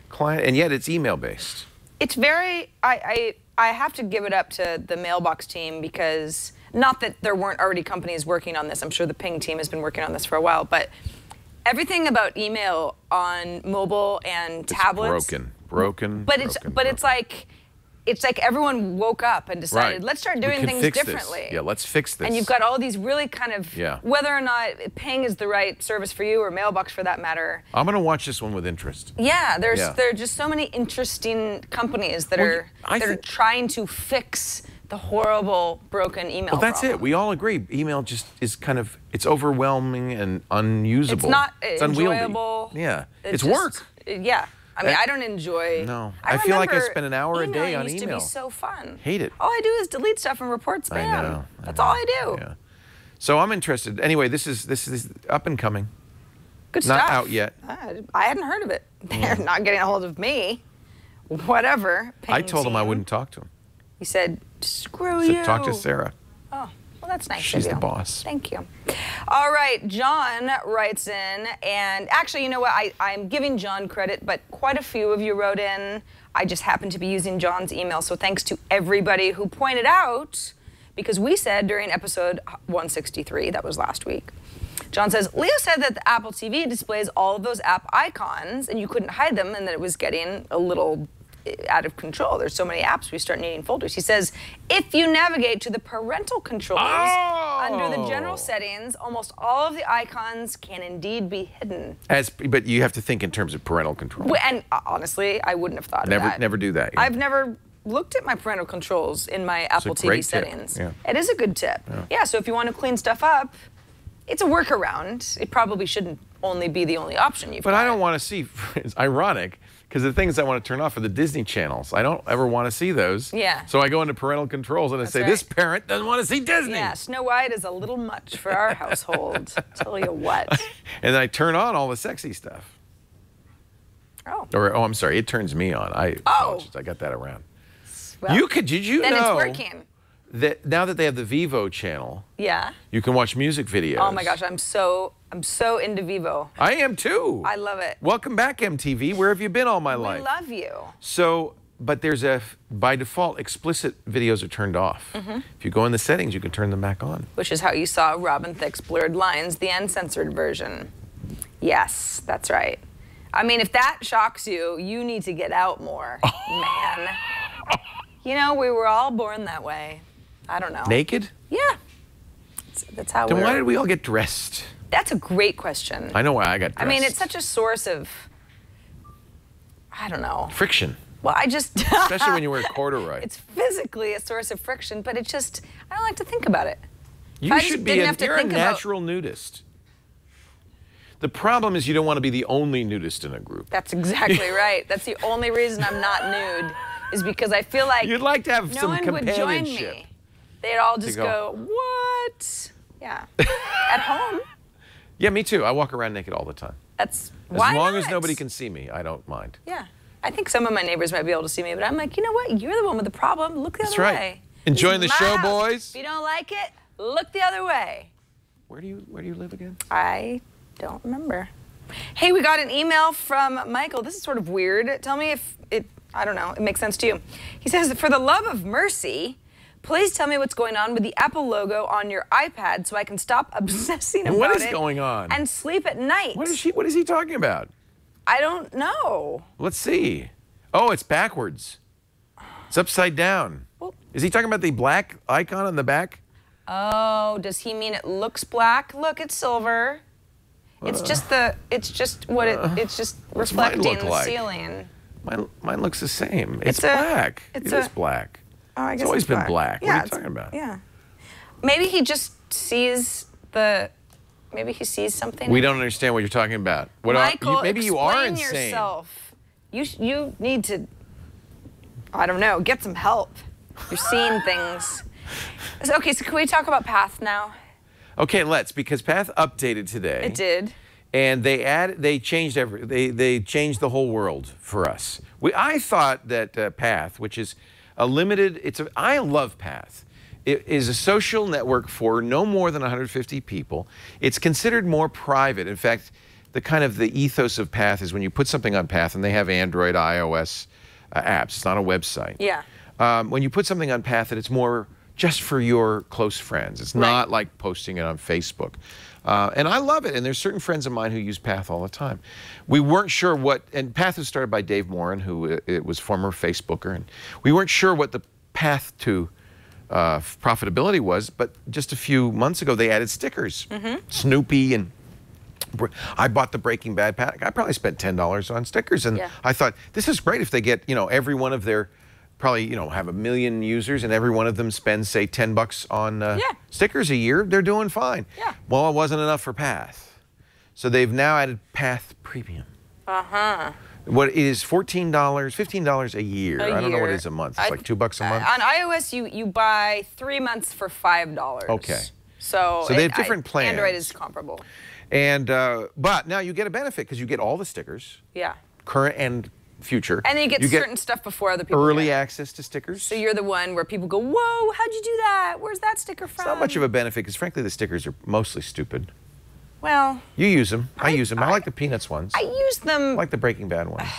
client? And yet it's email-based. It's very, I have to give it up to the Mailbox team because, not that there weren't already companies working on this, I'm sure the Ping team has been working on this for a while, but everything about email on mobile and tablets. Broken. But it's like everyone woke up and decided, let's start doing things differently. This. Yeah, let's fix this. And you've got all these really kind of, whether or not Ping is the right service for you or Mailbox for that matter. I'm going to watch this one with interest. Yeah, there are just so many interesting companies that are trying to fix the horrible broken email Well, that's it. We all agree. Email just is kind of, it's overwhelming and unusable. It's not unwieldy. Enjoyable. Yeah. It's work. Yeah. I mean, I don't enjoy. No. I feel like I spend an hour a day on email. Used to be so fun. Hate it. All I do is delete stuff and report spam. I know. That's all I do. Yeah. So I'm interested. Anyway, this is up and coming. Good stuff. Not out yet. I hadn't heard of it. They're not getting a hold of me. Whatever. I told him I wouldn't talk to him. He said, "Screw you." Talk to Sarah. Oh. Well, that's nice. She's the boss. Thank you. All right, John writes in, and actually, you know what? I'm giving John credit, but quite a few of you wrote in. I just happened to be using John's email, so thanks to everybody who pointed out, because we said during episode 163, that was last week, John says, Leo said that the Apple TV displays all of those app icons, and you couldn't hide them, and that it was getting a little out of control. There's so many apps, we start needing folders. He says, if you navigate to the parental controls under the general settings, almost all of the icons can indeed be hidden. But you have to think in terms of parental control. And honestly, I wouldn't have thought of that. Never do that. Yeah. I've never looked at my parental controls in my Apple TV settings. Yeah. It is a good tip. Yeah, so if you want to clean stuff up, it's a workaround. It probably shouldn't only be the only option you've got. But I don't want to see, it's ironic, because the things I want to turn off are the Disney channels. I don't ever want to see those. Yeah. So I go into parental controls and I say, this parent doesn't want to see Disney. Yeah, Snow White is a little much for our household. Tell you what. And then I turn on all the sexy stuff. Oh. Or, I'm sorry, it turns me on. I got that around. Well, did you know? Then it's working. That now that they have the Vivo channel, you can watch music videos. Oh my gosh, I'm so into Vivo. I am too. I love it. Welcome back, MTV. Where have you been all my life? We love you. So, but there's by default, explicit videos are turned off. If you go in the settings, you can turn them back on. Which is how you saw Robin Thicke's Blurred Lines, the uncensored version. Yes, that's right. I mean, if that shocks you, you need to get out more, man. You know, we were all born that way. I don't know. Naked? Yeah. That's how Then why did we all get dressed? That's a great question. I know why I got dressed. I mean, it's such a source of, I don't know. Friction. Well, I just... Especially when you wear corduroy. It's physically a source of friction, but it's just, I don't like to think about it. You should be, you're a natural nudist. The problem is you don't want to be the only nudist in a group. That's exactly right. That's the only reason I'm not nude, is because I feel like you'd like to have some companionship. No one would join me. They'd all just go, what? Yeah. At home. Yeah, me too. I walk around naked all the time. That's why not? As long as nobody can see me, I don't mind. Yeah. I think some of my neighbors might be able to see me, but I'm like, you know what? You're the one with the problem. Look the other way. Enjoying the show, boys? If you don't like it, look the other way. Where do you live again? I don't remember. Hey, we got an email from Michael. This is sort of weird. Tell me if I don't know, it makes sense to you. He says, for the love of mercy, please tell me what's going on with the Apple logo on your iPad so I can stop obsessing about it. What is going on? And sleep at night. What is he talking about? I don't know. Let's see. Oh, it's backwards. It's upside down. Well, is he talking about the black icon on the back? Oh, does he mean it looks black? Look, it's silver. It's just reflecting the ceiling. Mine looks the same. It's black. It is black. Oh, I guess it's always been black. Yeah, what are you talking about? Yeah. Maybe he just sees maybe he sees something. We don't understand what you're talking about. Michael, maybe you are insane. Explain yourself. You need to, I don't know, get some help. You're seeing things. Okay, so can we talk about Path now? Okay, let's, because Path updated today. It did. And they changed they changed the whole world for us. I thought that Path, which is a limited, I love Path. is a social network for no more than 150 people. It's considered more private. In fact, the ethos of Path is when you put something on Path, and they have Android, iOS apps. It's not a website. Yeah. When you put something on Path, that it's more just for your close friends. It's not like posting it on Facebook. And I love it. And there's certain friends of mine who use Path all the time. We weren't sure and Path was started by Dave Morin, who was former Facebooker. And we weren't sure what the path to profitability was, but just a few months ago, they added stickers. Snoopy and I bought the Breaking Bad pack. I probably spent $10 on stickers. And I thought, this is great if they get, every one of their, probably, have 1 million users and every one of them spends, say, $10 on stickers a year, they're doing fine. Well, it wasn't enough for Path. So they've now added Path Premium. What is $14, $15 a year. I don't know what it is a month. It's like $2 a month. On iOS, you buy 3 months for $5. Okay. So they have different plans. Android is comparable. And but now you get a benefit because you get all the stickers. Current and future. And then you get certain stuff before other people. Early access to stickers. So you're the one where people go, whoa, how'd you do that? Where's that sticker from? It's not much of a benefit because frankly the stickers are mostly stupid. Well. You use them. I use them. I like the Peanuts ones. I use them. I like the Breaking Bad ones.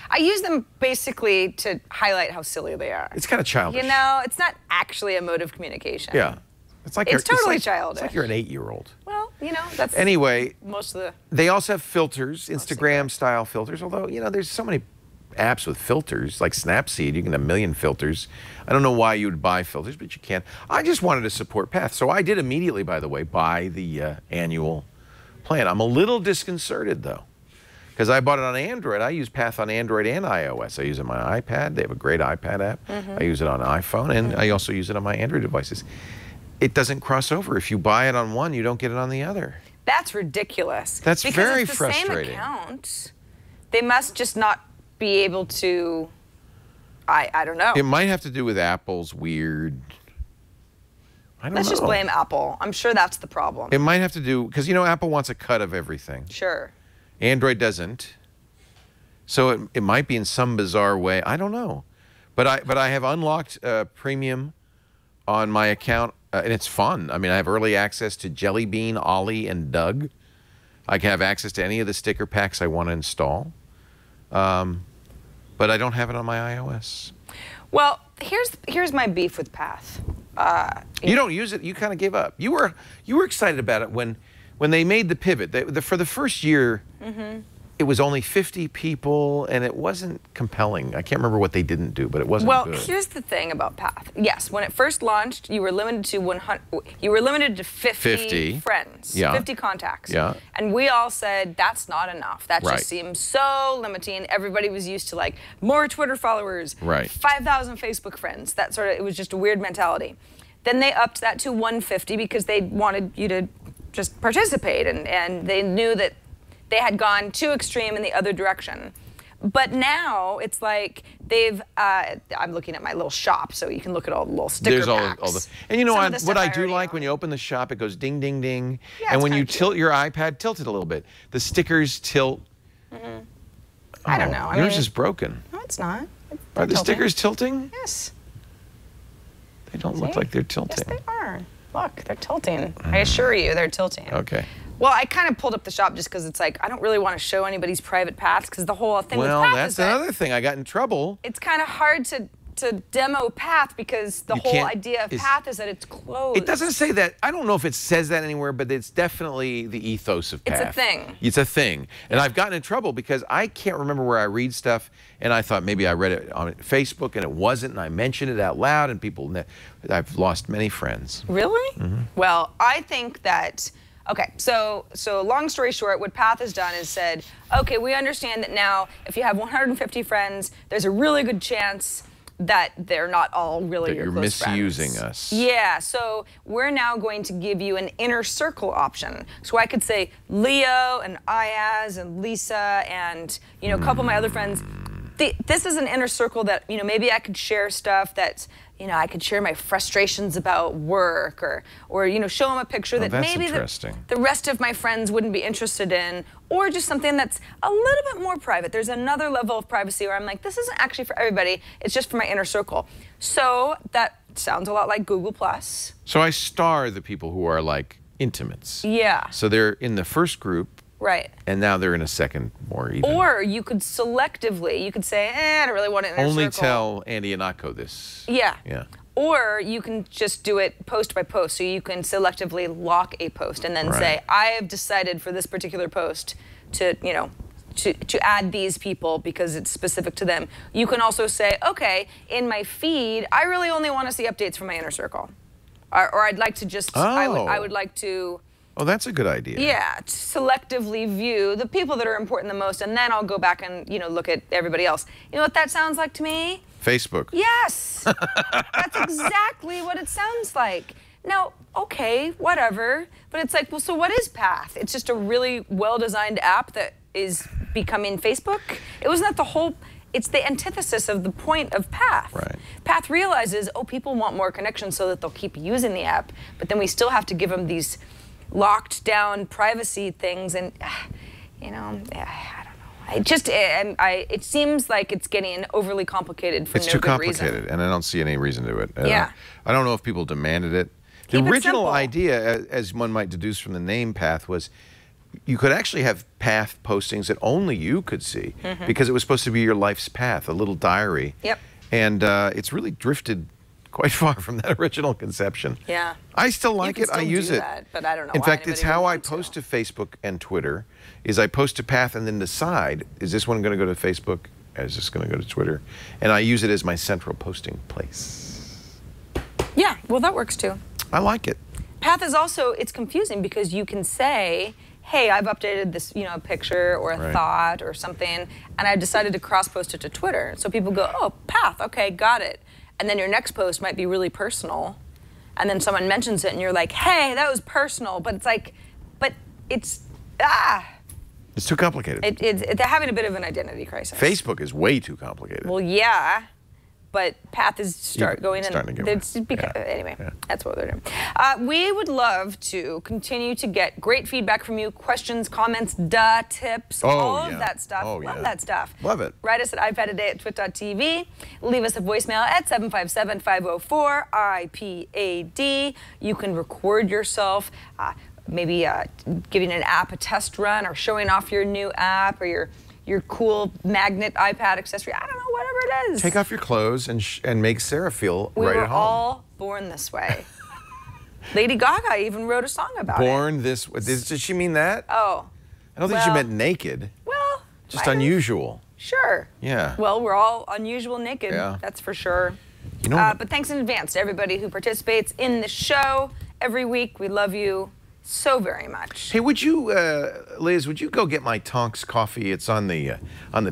I use them basically to highlight how silly they are. It's kind of childish. It's not actually a mode of communication. Yeah. It's like it's totally childish. It's like you're an 8-year-old. Well, that's anyway. Most of the. They also have filters, Instagram-style filters. Although there's so many apps with filters, like Snapseed. You can have 1 million filters. I don't know why you would buy filters, but you can. I just wanted to support Path, so I did immediately. By the way, buy the annual plan. I'm a little disconcerted though, because I bought it on Android. I use Path on Android and iOS. I use it on my iPad. They have a great iPad app. I use it on iPhone, and I also use it on my Android devices. It doesn't cross over. If you buy it on one, you don't get it on the other. That's ridiculous. That's very it's the frustrating. Same account. They must just not be able to. I don't know. It might have to do with Apple's weird. I don't know. Let's just blame Apple. I'm sure that's the problem. It might have to do because Apple wants a cut of everything. Sure. Android doesn't. So it might be in some bizarre way. I don't know. But I have unlocked Premium on my account, and it's fun. I mean, I have early access to Jelly Bean, Ollie, and Doug. I can have access to any of the sticker packs I want to install. But I don't have it on my iOS. Well, here's my beef with Path. You don't use it. You kind of gave up. You were excited about it when they made the pivot. For the first year, it was only 50 people, and it wasn't compelling. I can't remember what they didn't do, but it wasn't good. Well, here's the thing about Path. Yes, when it first launched, you were limited to 100. You were limited to 50 friends, 50 contacts. And we all said that's not enough. That just seems so limiting. Everybody was used to like more Twitter followers, 5,000 Facebook friends. That sort of. It was just a weird mentality. Then they upped that to 150 because they wanted you to just participate, and they knew that they had gone too extreme in the other direction. But now it's like they've, I'm looking at my little shop, so you can look at all the little sticker packs. And you know what I do like? When you open the shop, it goes ding, ding, ding. And when you tilt your iPad, tilt it a little bit. The stickers tilt. I don't know. Yours is broken. No, it's not. Are the stickers tilting? Yes. They don't look like they're tilting. Yes, they are. Look, they're tilting. I assure you, they're tilting. Okay. Well, I kind of pulled up the shop just because it's like, I don't really want to show anybody's private paths because the whole thing with Path that's is that another thing. I got in trouble. It's kind of hard to demo Path because the whole idea of Path is that it's closed. It doesn't say that. I don't know if it says that anywhere, but it's definitely the ethos of Path. It's a thing. It's a thing. And I've gotten in trouble because I can't remember where I read stuff, and I thought maybe I read it on Facebook, and it wasn't, and I mentioned it out loud, and I've lost many friends. Really? Well, I think that... Okay, so long story short, what Path has done is said, okay, we understand that now if you have 150 friends, there's a really good chance that they're not all really your close friends. You're misusing us. Yeah, so we're now going to give you an inner circle option. So I could say Leo and Ayaz and Lisa and a couple of my other friends, this is an inner circle that, you know, maybe I could share stuff that's, you know, I could share my frustrations about work, or you know, show them a picture that maybe the rest of my friends wouldn't be interested in, or just something that's a little bit more private. There's another level of privacy where I'm like, this isn't actually for everybody, it's just for my inner circle. So that sounds a lot like Google+. So I star the people who are like intimates. Yeah. So they're in the first group. Right. And now they're in a second, more even. Or you could selectively, you could say, I don't really want it in Only circle. tell Andy and Akko this. Yeah. Yeah. Or you can just do it post by post. So you can selectively lock a post and then say, I have decided for this particular post to, you know, to add these people because it's specific to them. You can also say, okay, in my feed, I really only want to see updates from my inner circle. Or I'd like to just, I would like to... Oh, that's a good idea. Yeah, to selectively view the people that are important the most, and then I'll go back and, you know, look at everybody else. You know what that sounds like to me? Facebook. Yes! That's exactly what it sounds like. Now, okay, whatever, but it's like, well, so what is Path? It's just a really well-designed app that is becoming Facebook? It wasn't that the whole... It's the antithesis of the point of Path. Right. Path realizes, oh, people want more connection so that they'll keep using the app, but then we still have to give them these locked down privacy things, and you know, I don't know. It seems like it's getting overly complicated for no good reason. It's too complicated, and I don't see any reason to it. Yeah. I don't know if people demanded it. The original idea, as one might deduce from the name Path, was you could actually have Path postings that only you could see, because it was supposed to be your life's path, a little diary. Yep. And it's really drifted quite far from that original conception. Yeah. I still like it. I use it. That, but I don't know. In fact, it's how I post to Facebook and Twitter. Is I post to Path and then decide, is this one going to go to Facebook? Is this going to go to Twitter? And I use it as my central posting place. Yeah. Well, that works too. I like it. Path is also, it's confusing because you can say, hey, I've updated this, you know, picture or a thought or something, and I've decided to cross-post it to Twitter. So people go, oh, Path, okay, got it. And then your next post might be really personal, and then someone mentions it, and you're like, hey, that was personal, but it's like, but it's, It's too complicated. They're having a bit of an identity crisis. Facebook is way too complicated. Well, yeah. But Path is starting to get anyway, that's what they're doing. We would love to continue to get great feedback from you, questions, comments, tips, all of that stuff. Love that stuff. Love it. Write us at iPadAday@twit.tv. Leave us a voicemail at 757-504-IPAD. You can record yourself, maybe giving an app a test run or showing off your new app or your cool magnet iPad accessory. I don't know, whatever it is. Take off your clothes and make Sarah feel right at home. We were all born this way. Lady Gaga even wrote a song about it. Born this way. Did she mean that? Oh. I don't think she meant naked. Well. Just unusual. Sure. Yeah. Well, we're all unusual naked. Yeah. That's for sure. You know, but thanks in advance to everybody who participates in the show every week. We love you so very much. Hey, would you, Liz, would you go get my Tonx coffee? It's on the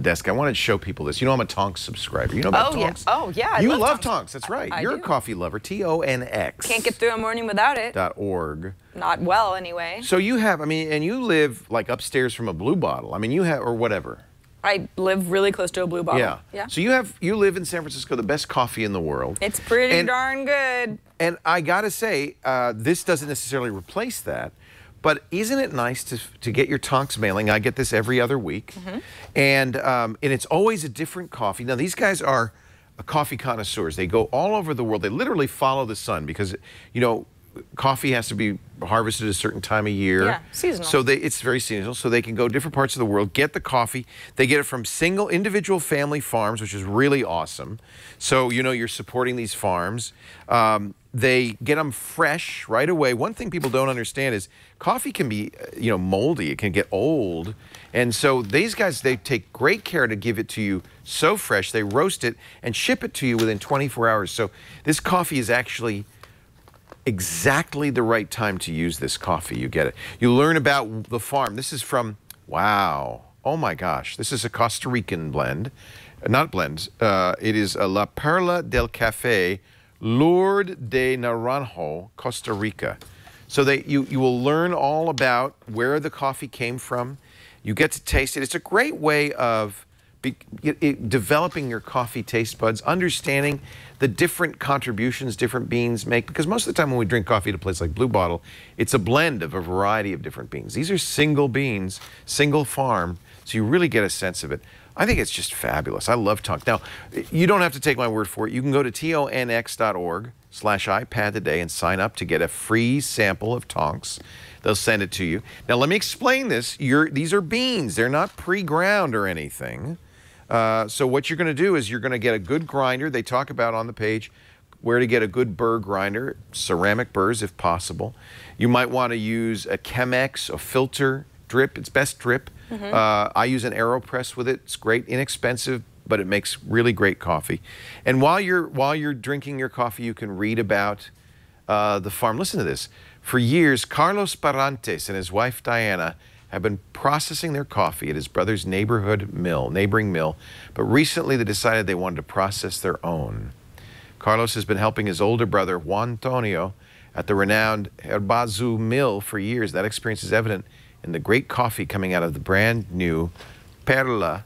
desk. I wanted to show people this. You know I'm a Tonx subscriber. You know about Tonx? Yeah. Oh, yeah. You love Tonx. That's right. I You're do. a coffee lover. Tonx. Can't get through a morning without it. .org. Not well, anyway. So you have, I mean, and you live like upstairs from a blue bottle. I mean, you have, or whatever. I live really close to a blue bottle. Yeah. Yeah. So you live in San Francisco, the best coffee in the world. It's pretty darn good. And I got to say, this doesn't necessarily replace that. But isn't it nice to get your Tonx mailing? I get this every other week. And it's always a different coffee. Now, these guys are coffee connoisseurs. They go all over the world. They literally follow the sun because, you know, coffee has to be harvested a certain time of year. Yeah, seasonal. So it's very seasonal. So they can go different parts of the world, get the coffee. They get it from individual family farms, which is really awesome. So, you know, you're supporting these farms. They get them fresh right away. One thing people don't understand is coffee can be, you know, moldy. It can get old. And so these guys, they take great care to give it to you so fresh. They roast it and ship it to you within 24 hours. So this coffee is actually exactly the right time to use this coffee. You get it. You learn about the farm. This is from, wow, oh my gosh. This is a Costa Rican blend. Not blend. It is a La Perla del Café Lourdes de Naranjo, Costa Rica. So you will learn all about where the coffee came from. You get to taste it. It's a great way of developing your coffee taste buds, understanding the different contributions different beans make. Because most of the time when we drink coffee at a place like Blue Bottle, it's a blend of a variety of different beans. These are single beans, single farm, so you really get a sense of it. I think it's just fabulous. I love Tonx. Now, you don't have to take my word for it. You can go to tonx.org/iPad today and sign up to get a free sample of Tonx. They'll send it to you. Now, let me explain this. These are beans. They're not pre-ground or anything. So what you're going to do is you're going to get a good grinder. They talk about on the page where to get a good burr grinder, ceramic burrs if possible. You might want to use a Chemex, a filter, drip. It's best drip. I use an AeroPress with it. It's great, inexpensive, but it makes really great coffee. And while you're drinking your coffee, you can read about the farm. Listen to this. For years, Carlos Parantes and his wife Diana have been processing their coffee at his brother's neighboring mill, but recently they decided they wanted to process their own. Carlos has been helping his older brother, Juan Antonio, at the renowned Herbazu mill for years. That experience is evident in the great coffee coming out of the brand new Perla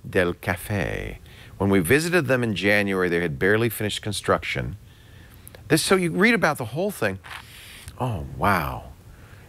del Café. When we visited them in January, they had barely finished construction. So you read about the whole thing. Oh, wow.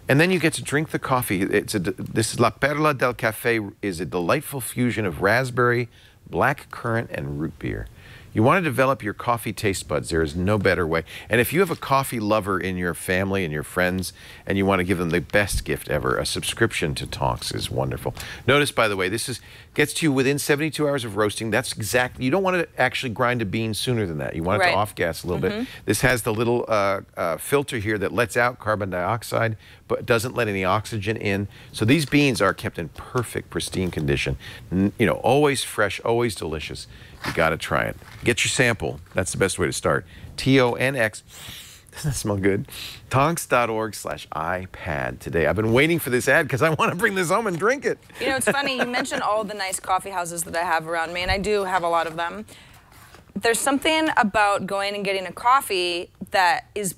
And then you get to drink the coffee. This is La Perla del Café is a delightful fusion of raspberry, black currant, and root beer. You want to develop your coffee taste buds. There is no better way. And if you have a coffee lover in your family and your friends, and you want to give them the best gift ever, a subscription to Tonx is wonderful. Notice, by the way, this gets to you within 72 hours of roasting. That's exactly, you don't want to actually grind a bean sooner than that. You want it to off-gas a little bit. This has the little filter here that lets out carbon dioxide, but doesn't let any oxygen in. So these beans are kept in perfect, pristine condition. You know, always fresh, always delicious. You got to try it. Get your sample. That's the best way to start. Tonx. Doesn't that smell good? Tonx.org/iPad today. I've been waiting for this ad because I want to bring this home and drink it. You know, it's funny. You mentioned all the nice coffee houses that I have around me, and I do have a lot of them. There's something about going and getting a coffee that is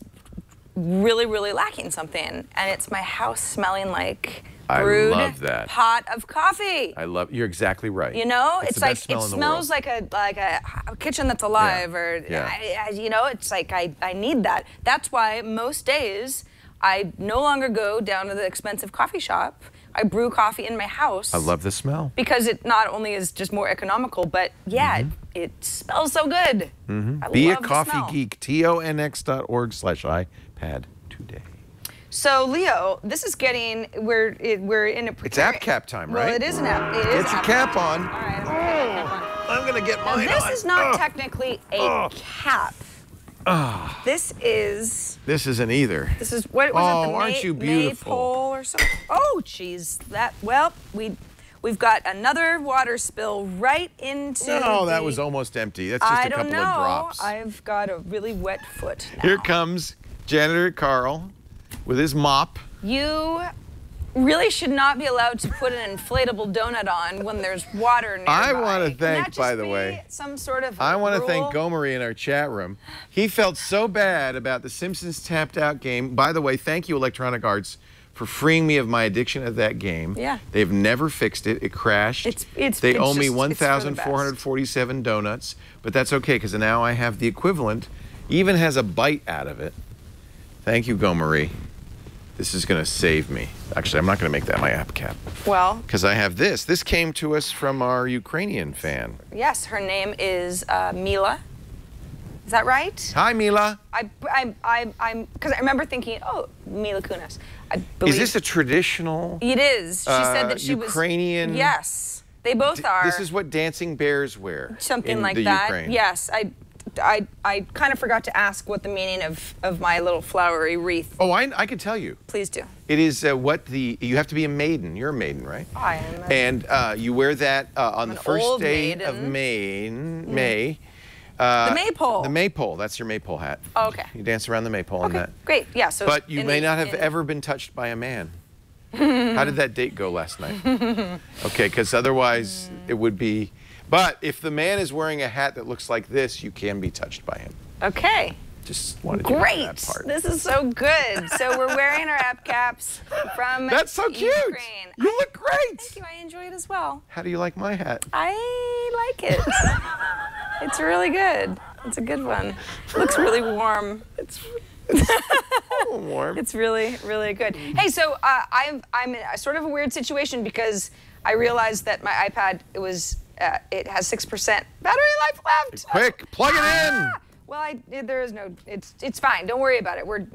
really, really lacking something, and it's my house smelling like brewed pot of coffee. You're exactly right. You know, it's like it smells like a kitchen that's alive, or you know, it's like I need that. That's why most days I no longer go down to the expensive coffee shop. I brew coffee in my house. I love the smell. Because it not only is just more economical, but yeah, it smells so good. Be a coffee geek. Tonx.org/iPad today. So, Leo, this is getting, we're in a precarious... It's app cap time, right? Well, it is an app. It is Get your cap on. All right, I'm going to get mine now, on. this is not technically a cap. This is... This isn't either. This is, what was it? The aren't you beautiful? Maypole or something? Oh, jeez. Well, we've got another water spill right into No, that was almost empty. That's just a couple of drops. I've got a really wet foot now. Here comes Janitor Carl with his mop. You really should not be allowed to put an inflatable donut on when there's water nearby. I want to thank, by the way, some sort of I want to thank Gomery in our chat room. He felt so bad about the Simpsons Tapped Out game. By the way, thank you, Electronic Arts, for freeing me of my addiction of that game. Yeah. They've never fixed it. It crashed. They owe me 1,447 donuts, but that's okay because now I have the equivalent. Even has a bite out of it. Thank you, Gomery. This is going to save me. Actually, I'm not going to make that my app cap. Well, because I have this. This came to us from our Ukrainian fan. Yes, her name is Mila. Is that right? Hi, Mila. Because I remember thinking, oh, Mila Kunis. I believe. Is this a traditional? It is. She said that she Ukrainian. was. Yes, they both are. This is what dancing bears wear. Something like that. Ukraine. Yes, I kind of forgot to ask what the meaning of my little flowery wreath. Oh, I can tell you. Please do. It is you have to be a maiden. You're a maiden, right? I am. And you wear that on the first day of May. The maypole. The maypole. That's your maypole hat. Oh, okay. You dance around the maypole on that. Great. Yeah. So. But you may not have ever been touched by a man. How did that date go last night? Okay, because otherwise it would be. But if the man is wearing a hat that looks like this, you can be touched by him. Okay. Just wanted you to know that part. This is so good. So we're wearing our app caps from That's so cute. Ukraine. You look great. Thank you. I enjoy it as well. How do you like my hat? I like it. It's really good. It's a good one. It looks really warm. It's a little warm. It's really, really good. Hey, so I'm in a sort of a weird situation because I realized that my iPad, it has 6% battery life left. Quick, plug it in. Well, there is no. It's fine. Don't worry about it. We're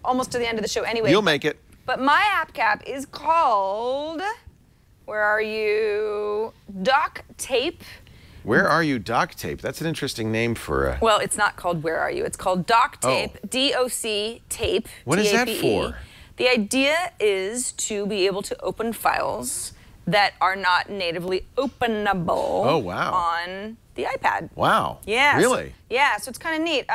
almost to the end of the show anyway. You'll make it. But my app cap is called. Where are you? Doctape. Where are you, Doctape? That's an interesting name for a... Well, it's not called Where Are You? It's called Doctape, D-O-C, tape, What is that T-A-P-E. for? The idea is to be able to open files that are not natively openable on the iPad. Wow. Yeah. Really? Yeah, so it's kind of neat.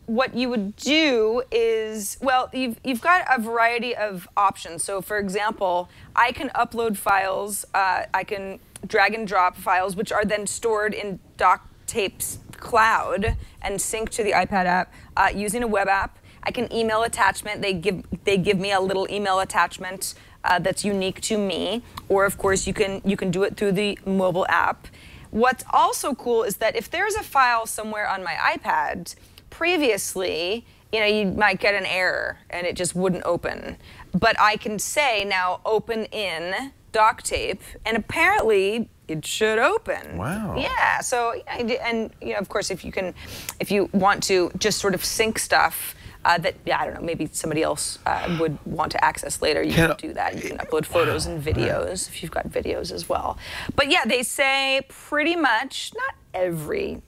What you would do is, well, you've got a variety of options. So, for example, I can upload files. I can drag and drop files, which are then stored in Doctape's cloud and sync to the iPad app using a web app. I can email attachment. They give me a little email attachment that's unique to me. Or, of course, you can do it through the mobile app. What's also cool is that if there's a file somewhere on my iPad, previously, you might get an error and it just wouldn't open. But I can say now open in Doctape, and apparently it should open. Wow. Yeah. So, and of course, if you want to just sort of sync stuff that I don't know, maybe somebody else would want to access later, you can do that. You can upload photos and videos if you've got videos as well. But yeah, they say pretty much not every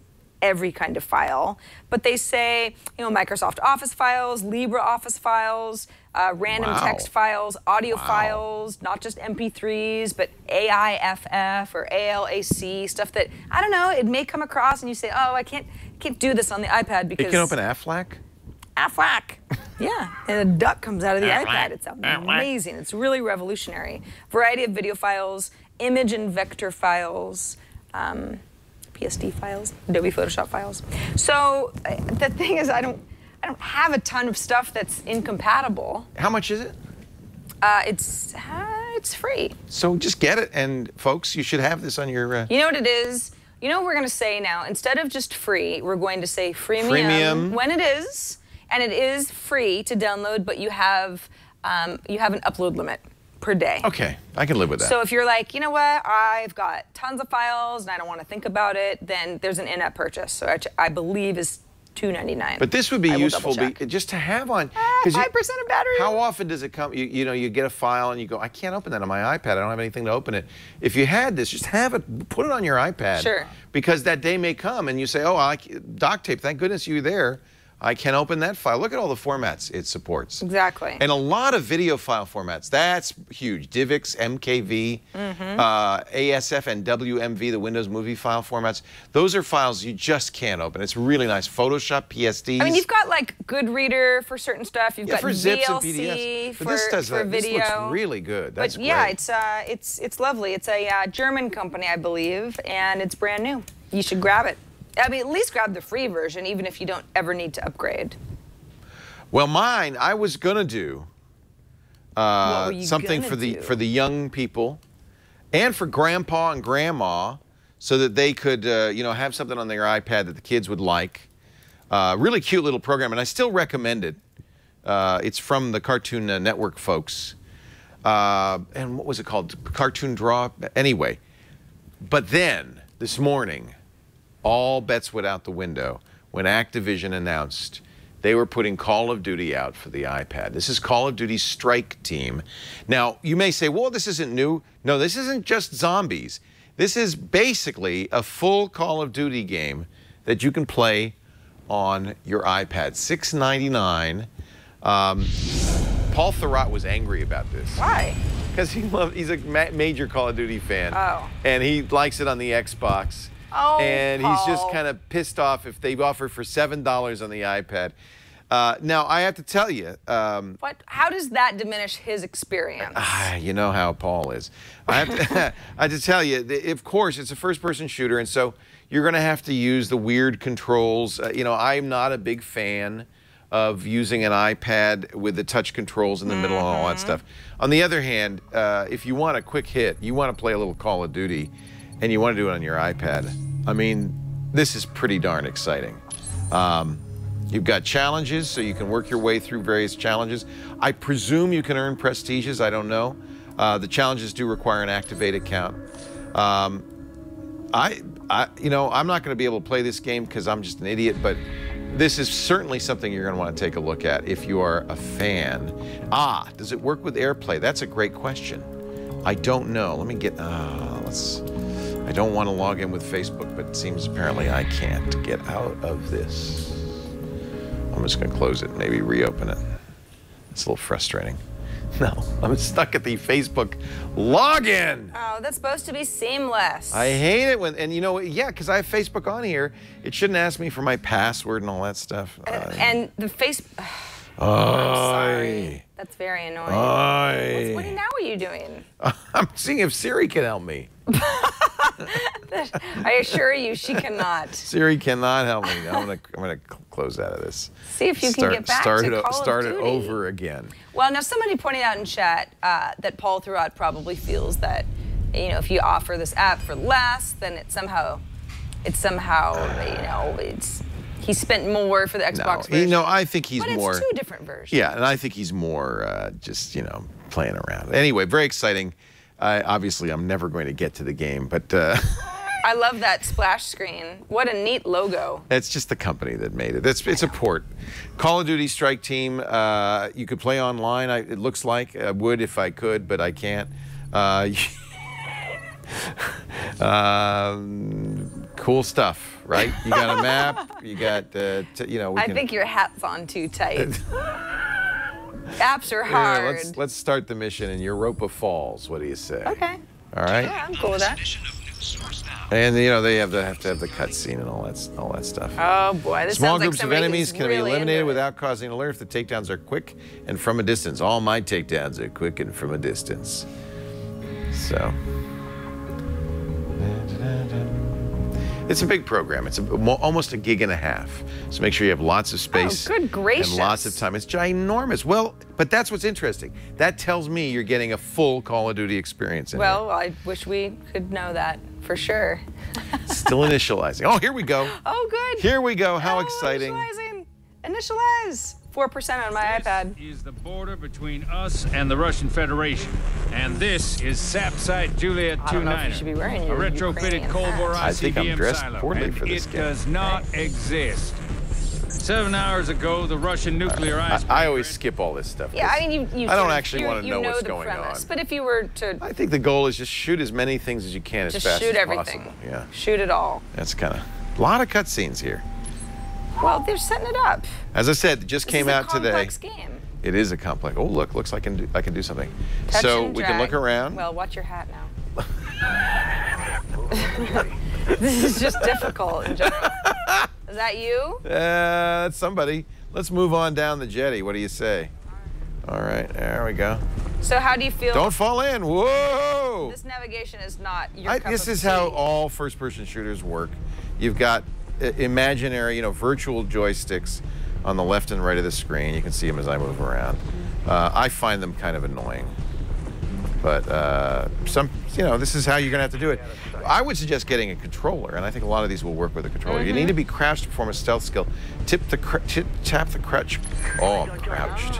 kind of file, but they say, Microsoft Office files, LibreOffice files, random text files, audio files, not just MP3s, but AIFF or ALAC, stuff that, I don't know, it may come across and you say, oh, I can't do this on the iPad because... It can open AFLAC? AFLAC. Yeah, and a duck comes out of the iPad. It's amazing. It's really revolutionary. Variety of video files, image and vector files, PSD files, Adobe Photoshop files. So the thing is, I don't have a ton of stuff that's incompatible. How much is it? It's free. So just get it, and folks, you should have this on your... You know what it is? You know what we're going to say now? Instead of just free, we're going to say freemium. When it is, and it is free to download, but you have an upload limit per day. Okay, I can live with that. So if you're like, you know what, I've got tons of files and I don't want to think about it, then there's an in-app purchase, so I believe is $2.99. But this would be useful just to have on. 5% of battery. How often does it come? You get a file and you go, I can't open that on my iPad. I don't have anything to open it. If you had this, just have it, put it on your iPad. Sure. Because that day may come and you say, oh, Doctape, thank goodness you're there. I can open that file. Look at all the formats it supports. Exactly. And a lot of video file formats. That's huge. DivX, MKV, ASF, and WMV, the Windows Movie file formats. Those are files you just can't open. It's really nice. Photoshop, PSDs. I mean, you've got like Goodreader for certain stuff. You've got for zips and PDFs. for, But this does for that. video. This looks really good. That's but yeah, great. it's lovely. It's a German company, I believe, and it's brand new. You should grab it. I mean, at least grab the free version, even if you don't ever need to upgrade. Well, mine, I was gonna do something for the young people, and for grandpa and grandma, so that they could have something on their iPad that the kids would like. Really cute little program, and I still recommend it. It's from the Cartoon Network folks, and what was it called? Cartoon Draw. Anyway, but then this morning, all bets went out the window when Activision announced they were putting Call of Duty out for the iPad. This is Call of Duty Strike Team. Now, you may say, well, this isn't new. No, this isn't just zombies. This is basically a full Call of Duty game that you can play on your iPad. $6.99. Paul Thurrott was angry about this. Why? Because he's a major Call of Duty fan. Oh. And he likes it on the Xbox. Oh, and Paul. he's just kind of pissed off if they offer for $7 on the iPad. Now, I have to tell you. How does that diminish his experience? You know how Paul is. I have to tell you, of course, it's a first-person shooter, and so you're going to have to use the weird controls. You know, I'm not a big fan of using an iPad with the touch controls in the middle and all that stuff. On the other hand, if you want a quick hit, you want to play a little Call of Duty, and you want to do it on your iPad, I mean, this is pretty darn exciting. You've got challenges, so you can work your way through various challenges. I presume you can earn prestiges, I don't know. The challenges do require an Activate account. You know, I'm not going to be able to play this game because I'm just an idiot, but this is certainly something you're going to want to take a look at if you are a fan. Does it work with AirPlay? That's a great question. I don't know. Let me get, I don't want to log in with Facebook, but it seems apparently I can't get out of this. I'm just going to close it, maybe reopen it. It's a little frustrating. No, I'm stuck at the Facebook login. Oh, that's supposed to be seamless. I hate it when, and you know, yeah, because I have Facebook on here. It shouldn't ask me for my password and all that stuff. And the Facebook. I'm sorry. That's very annoying. What now are you doing? I'm seeing if Siri can help me. I assure you, she cannot. Siri cannot help me. I'm gonna close out of this. See if you can get back to Call of Duty. Start it over again. Well, now somebody pointed out in chat that Paul throughout probably feels that, you know, if you offer this app for less, then it's somehow, you know, he spent more for the Xbox version. No, I think he's more. But it's two different versions. Yeah, and I think he's more just, you know, playing around. Anyway, very exciting. Obviously, I'm never going to get to the game, but... I love that splash screen. What a neat logo. It's just the company that made it. It's a port. Call of Duty Strike Team, you could play online, it looks like. I would if I could, but I can't. Cool stuff, right? You got a map, you got, you know... I think your hat's on too tight. Apps are hard. Yeah, let's start the mission in Europa Falls. What do you say? Okay. All right. Yeah, I'm cool with that. And you know they have to have the cutscene and all that stuff. Oh boy, this Small sounds groups like of enemies can be really eliminated without causing an alert if the takedowns are quick and from a distance. All my takedowns are quick and from a distance. So. It's a big program. It's almost a gig and a half. So make sure you have lots of space. Oh, good gracious. And lots of time. It's ginormous. Well, but that's what's interesting. That tells me you're getting a full Call of Duty experience in Well, I wish we could know that for sure. Still initializing. Oh, here we go. Oh, good. Here we go. How exciting. Initializing. Initialize. 4% on my iPad. This is the border between us and the Russian Federation. And this is SAP-Site Juliet 29. Should be wearing a your retrofitted Cold War I think I'm ICBM dressed silo, poorly for this it game. does not exist. 7 hours ago, the Russian nuclear ice. I always skip all this stuff. Yeah, I mean, you I don't actually want to know what's the going premise, on. But if you were to... I think the goal is just shoot as many things as you can as fast as possible. Just shoot everything. Yeah. Shoot it all. That's kind of... A lot of cutscenes here. Well, they're setting it up. As I said, it just came out today. It's a complex game. It is a complex. Oh, look, looks like I can do something. Touch so and we drag. can look around. Well, watch your hat now. This is just difficult in general. Is that you? That's somebody. Let's move on down the jetty. What do you say? All right, there we go. So how do you feel? Don't fall in. Whoa! This navigation is not your cup This of is tea. how all first-person shooters work. You've got imaginary, you know, virtual joysticks on the left and right of the screen. You can see them as I move around. I find them kind of annoying. But you know, this is how you're gonna have to do it. I would suggest getting a controller, and I think a lot of these will work with a controller. You need to be crouched to perform a stealth skill. Tap the crouch. Oh, I'm crouched.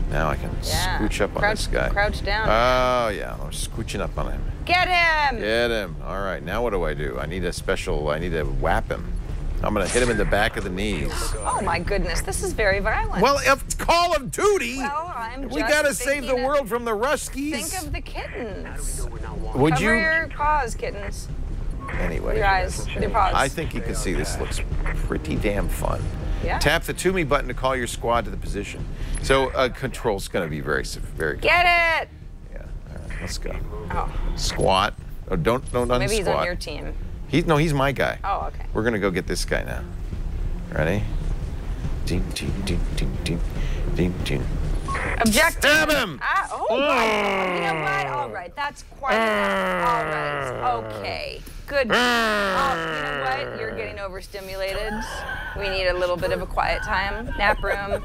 Now I can scooch up on this guy. Crouch down. Oh yeah, I'm scooching up on him. Get him! Get him. All right, now what do? I need to whap him. I'm gonna hit him in the back of the knees. Oh my goodness, this is very violent. Well, it's Call of Duty. Well, I'm we just gotta save the world from the Ruskies. Think of the kittens. Would Cover you? your paws, kittens. Anyway. With your eyes, with your paws. I think you can see this looks pretty damn fun. Yeah. Tap the To Me button to call your squad to the position. So control's gonna be very. Get it! Yeah. All right, let's go. Oh. Squat. Oh, don't unsquat. Maybe he's on your team. No, he's my guy. Oh, okay. We're gonna go get this guy now. Ready? Ding, ding, ding, ding, ding, ding, ding. Objective. Stab him! Oh, God. You know what? All right, that's quite enough. All right, okay. Good. Oh, you know what? You're getting overstimulated. We need a little bit of a quiet time, nap room.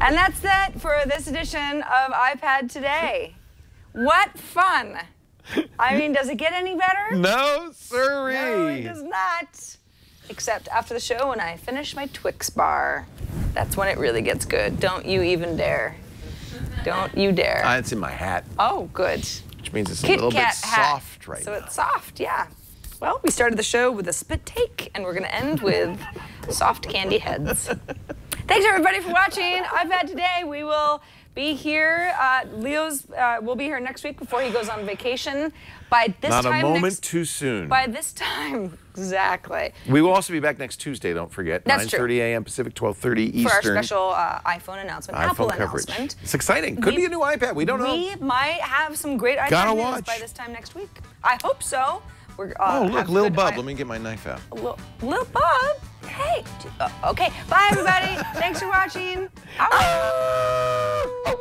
And that's it for this edition of iPad Today. What fun! I mean, does it get any better? No, sirree. No, it does not. Except after the show when I finish my Twix bar. That's when it really gets good. Don't you even dare. Don't you dare. It's in my hat. Oh, good. Which means it's a Kit little bit Kat hat. soft right so now. So it's soft, yeah. Well, we started the show with a spit take, and we're going to end with soft candy heads. Thanks, everybody, for watching iPad Today. We will be here. Leo's will be here next week before he goes on vacation. By this Not time a moment too soon. By this time, exactly. We will also be back next Tuesday, don't forget. That's 9:30 a.m. Pacific, 12:30 Eastern. For our special iPhone announcement, Apple coverage. announcement. It's exciting. Could be a new iPad. We don't know. We might have some great Gotta iPad news watch. by this time next week. I hope so. We're, Oh, look, have Lil good Bub. Let me get my knife out. Lil Bub? Hey. Okay. Bye, everybody. Thanks for watching. Ow.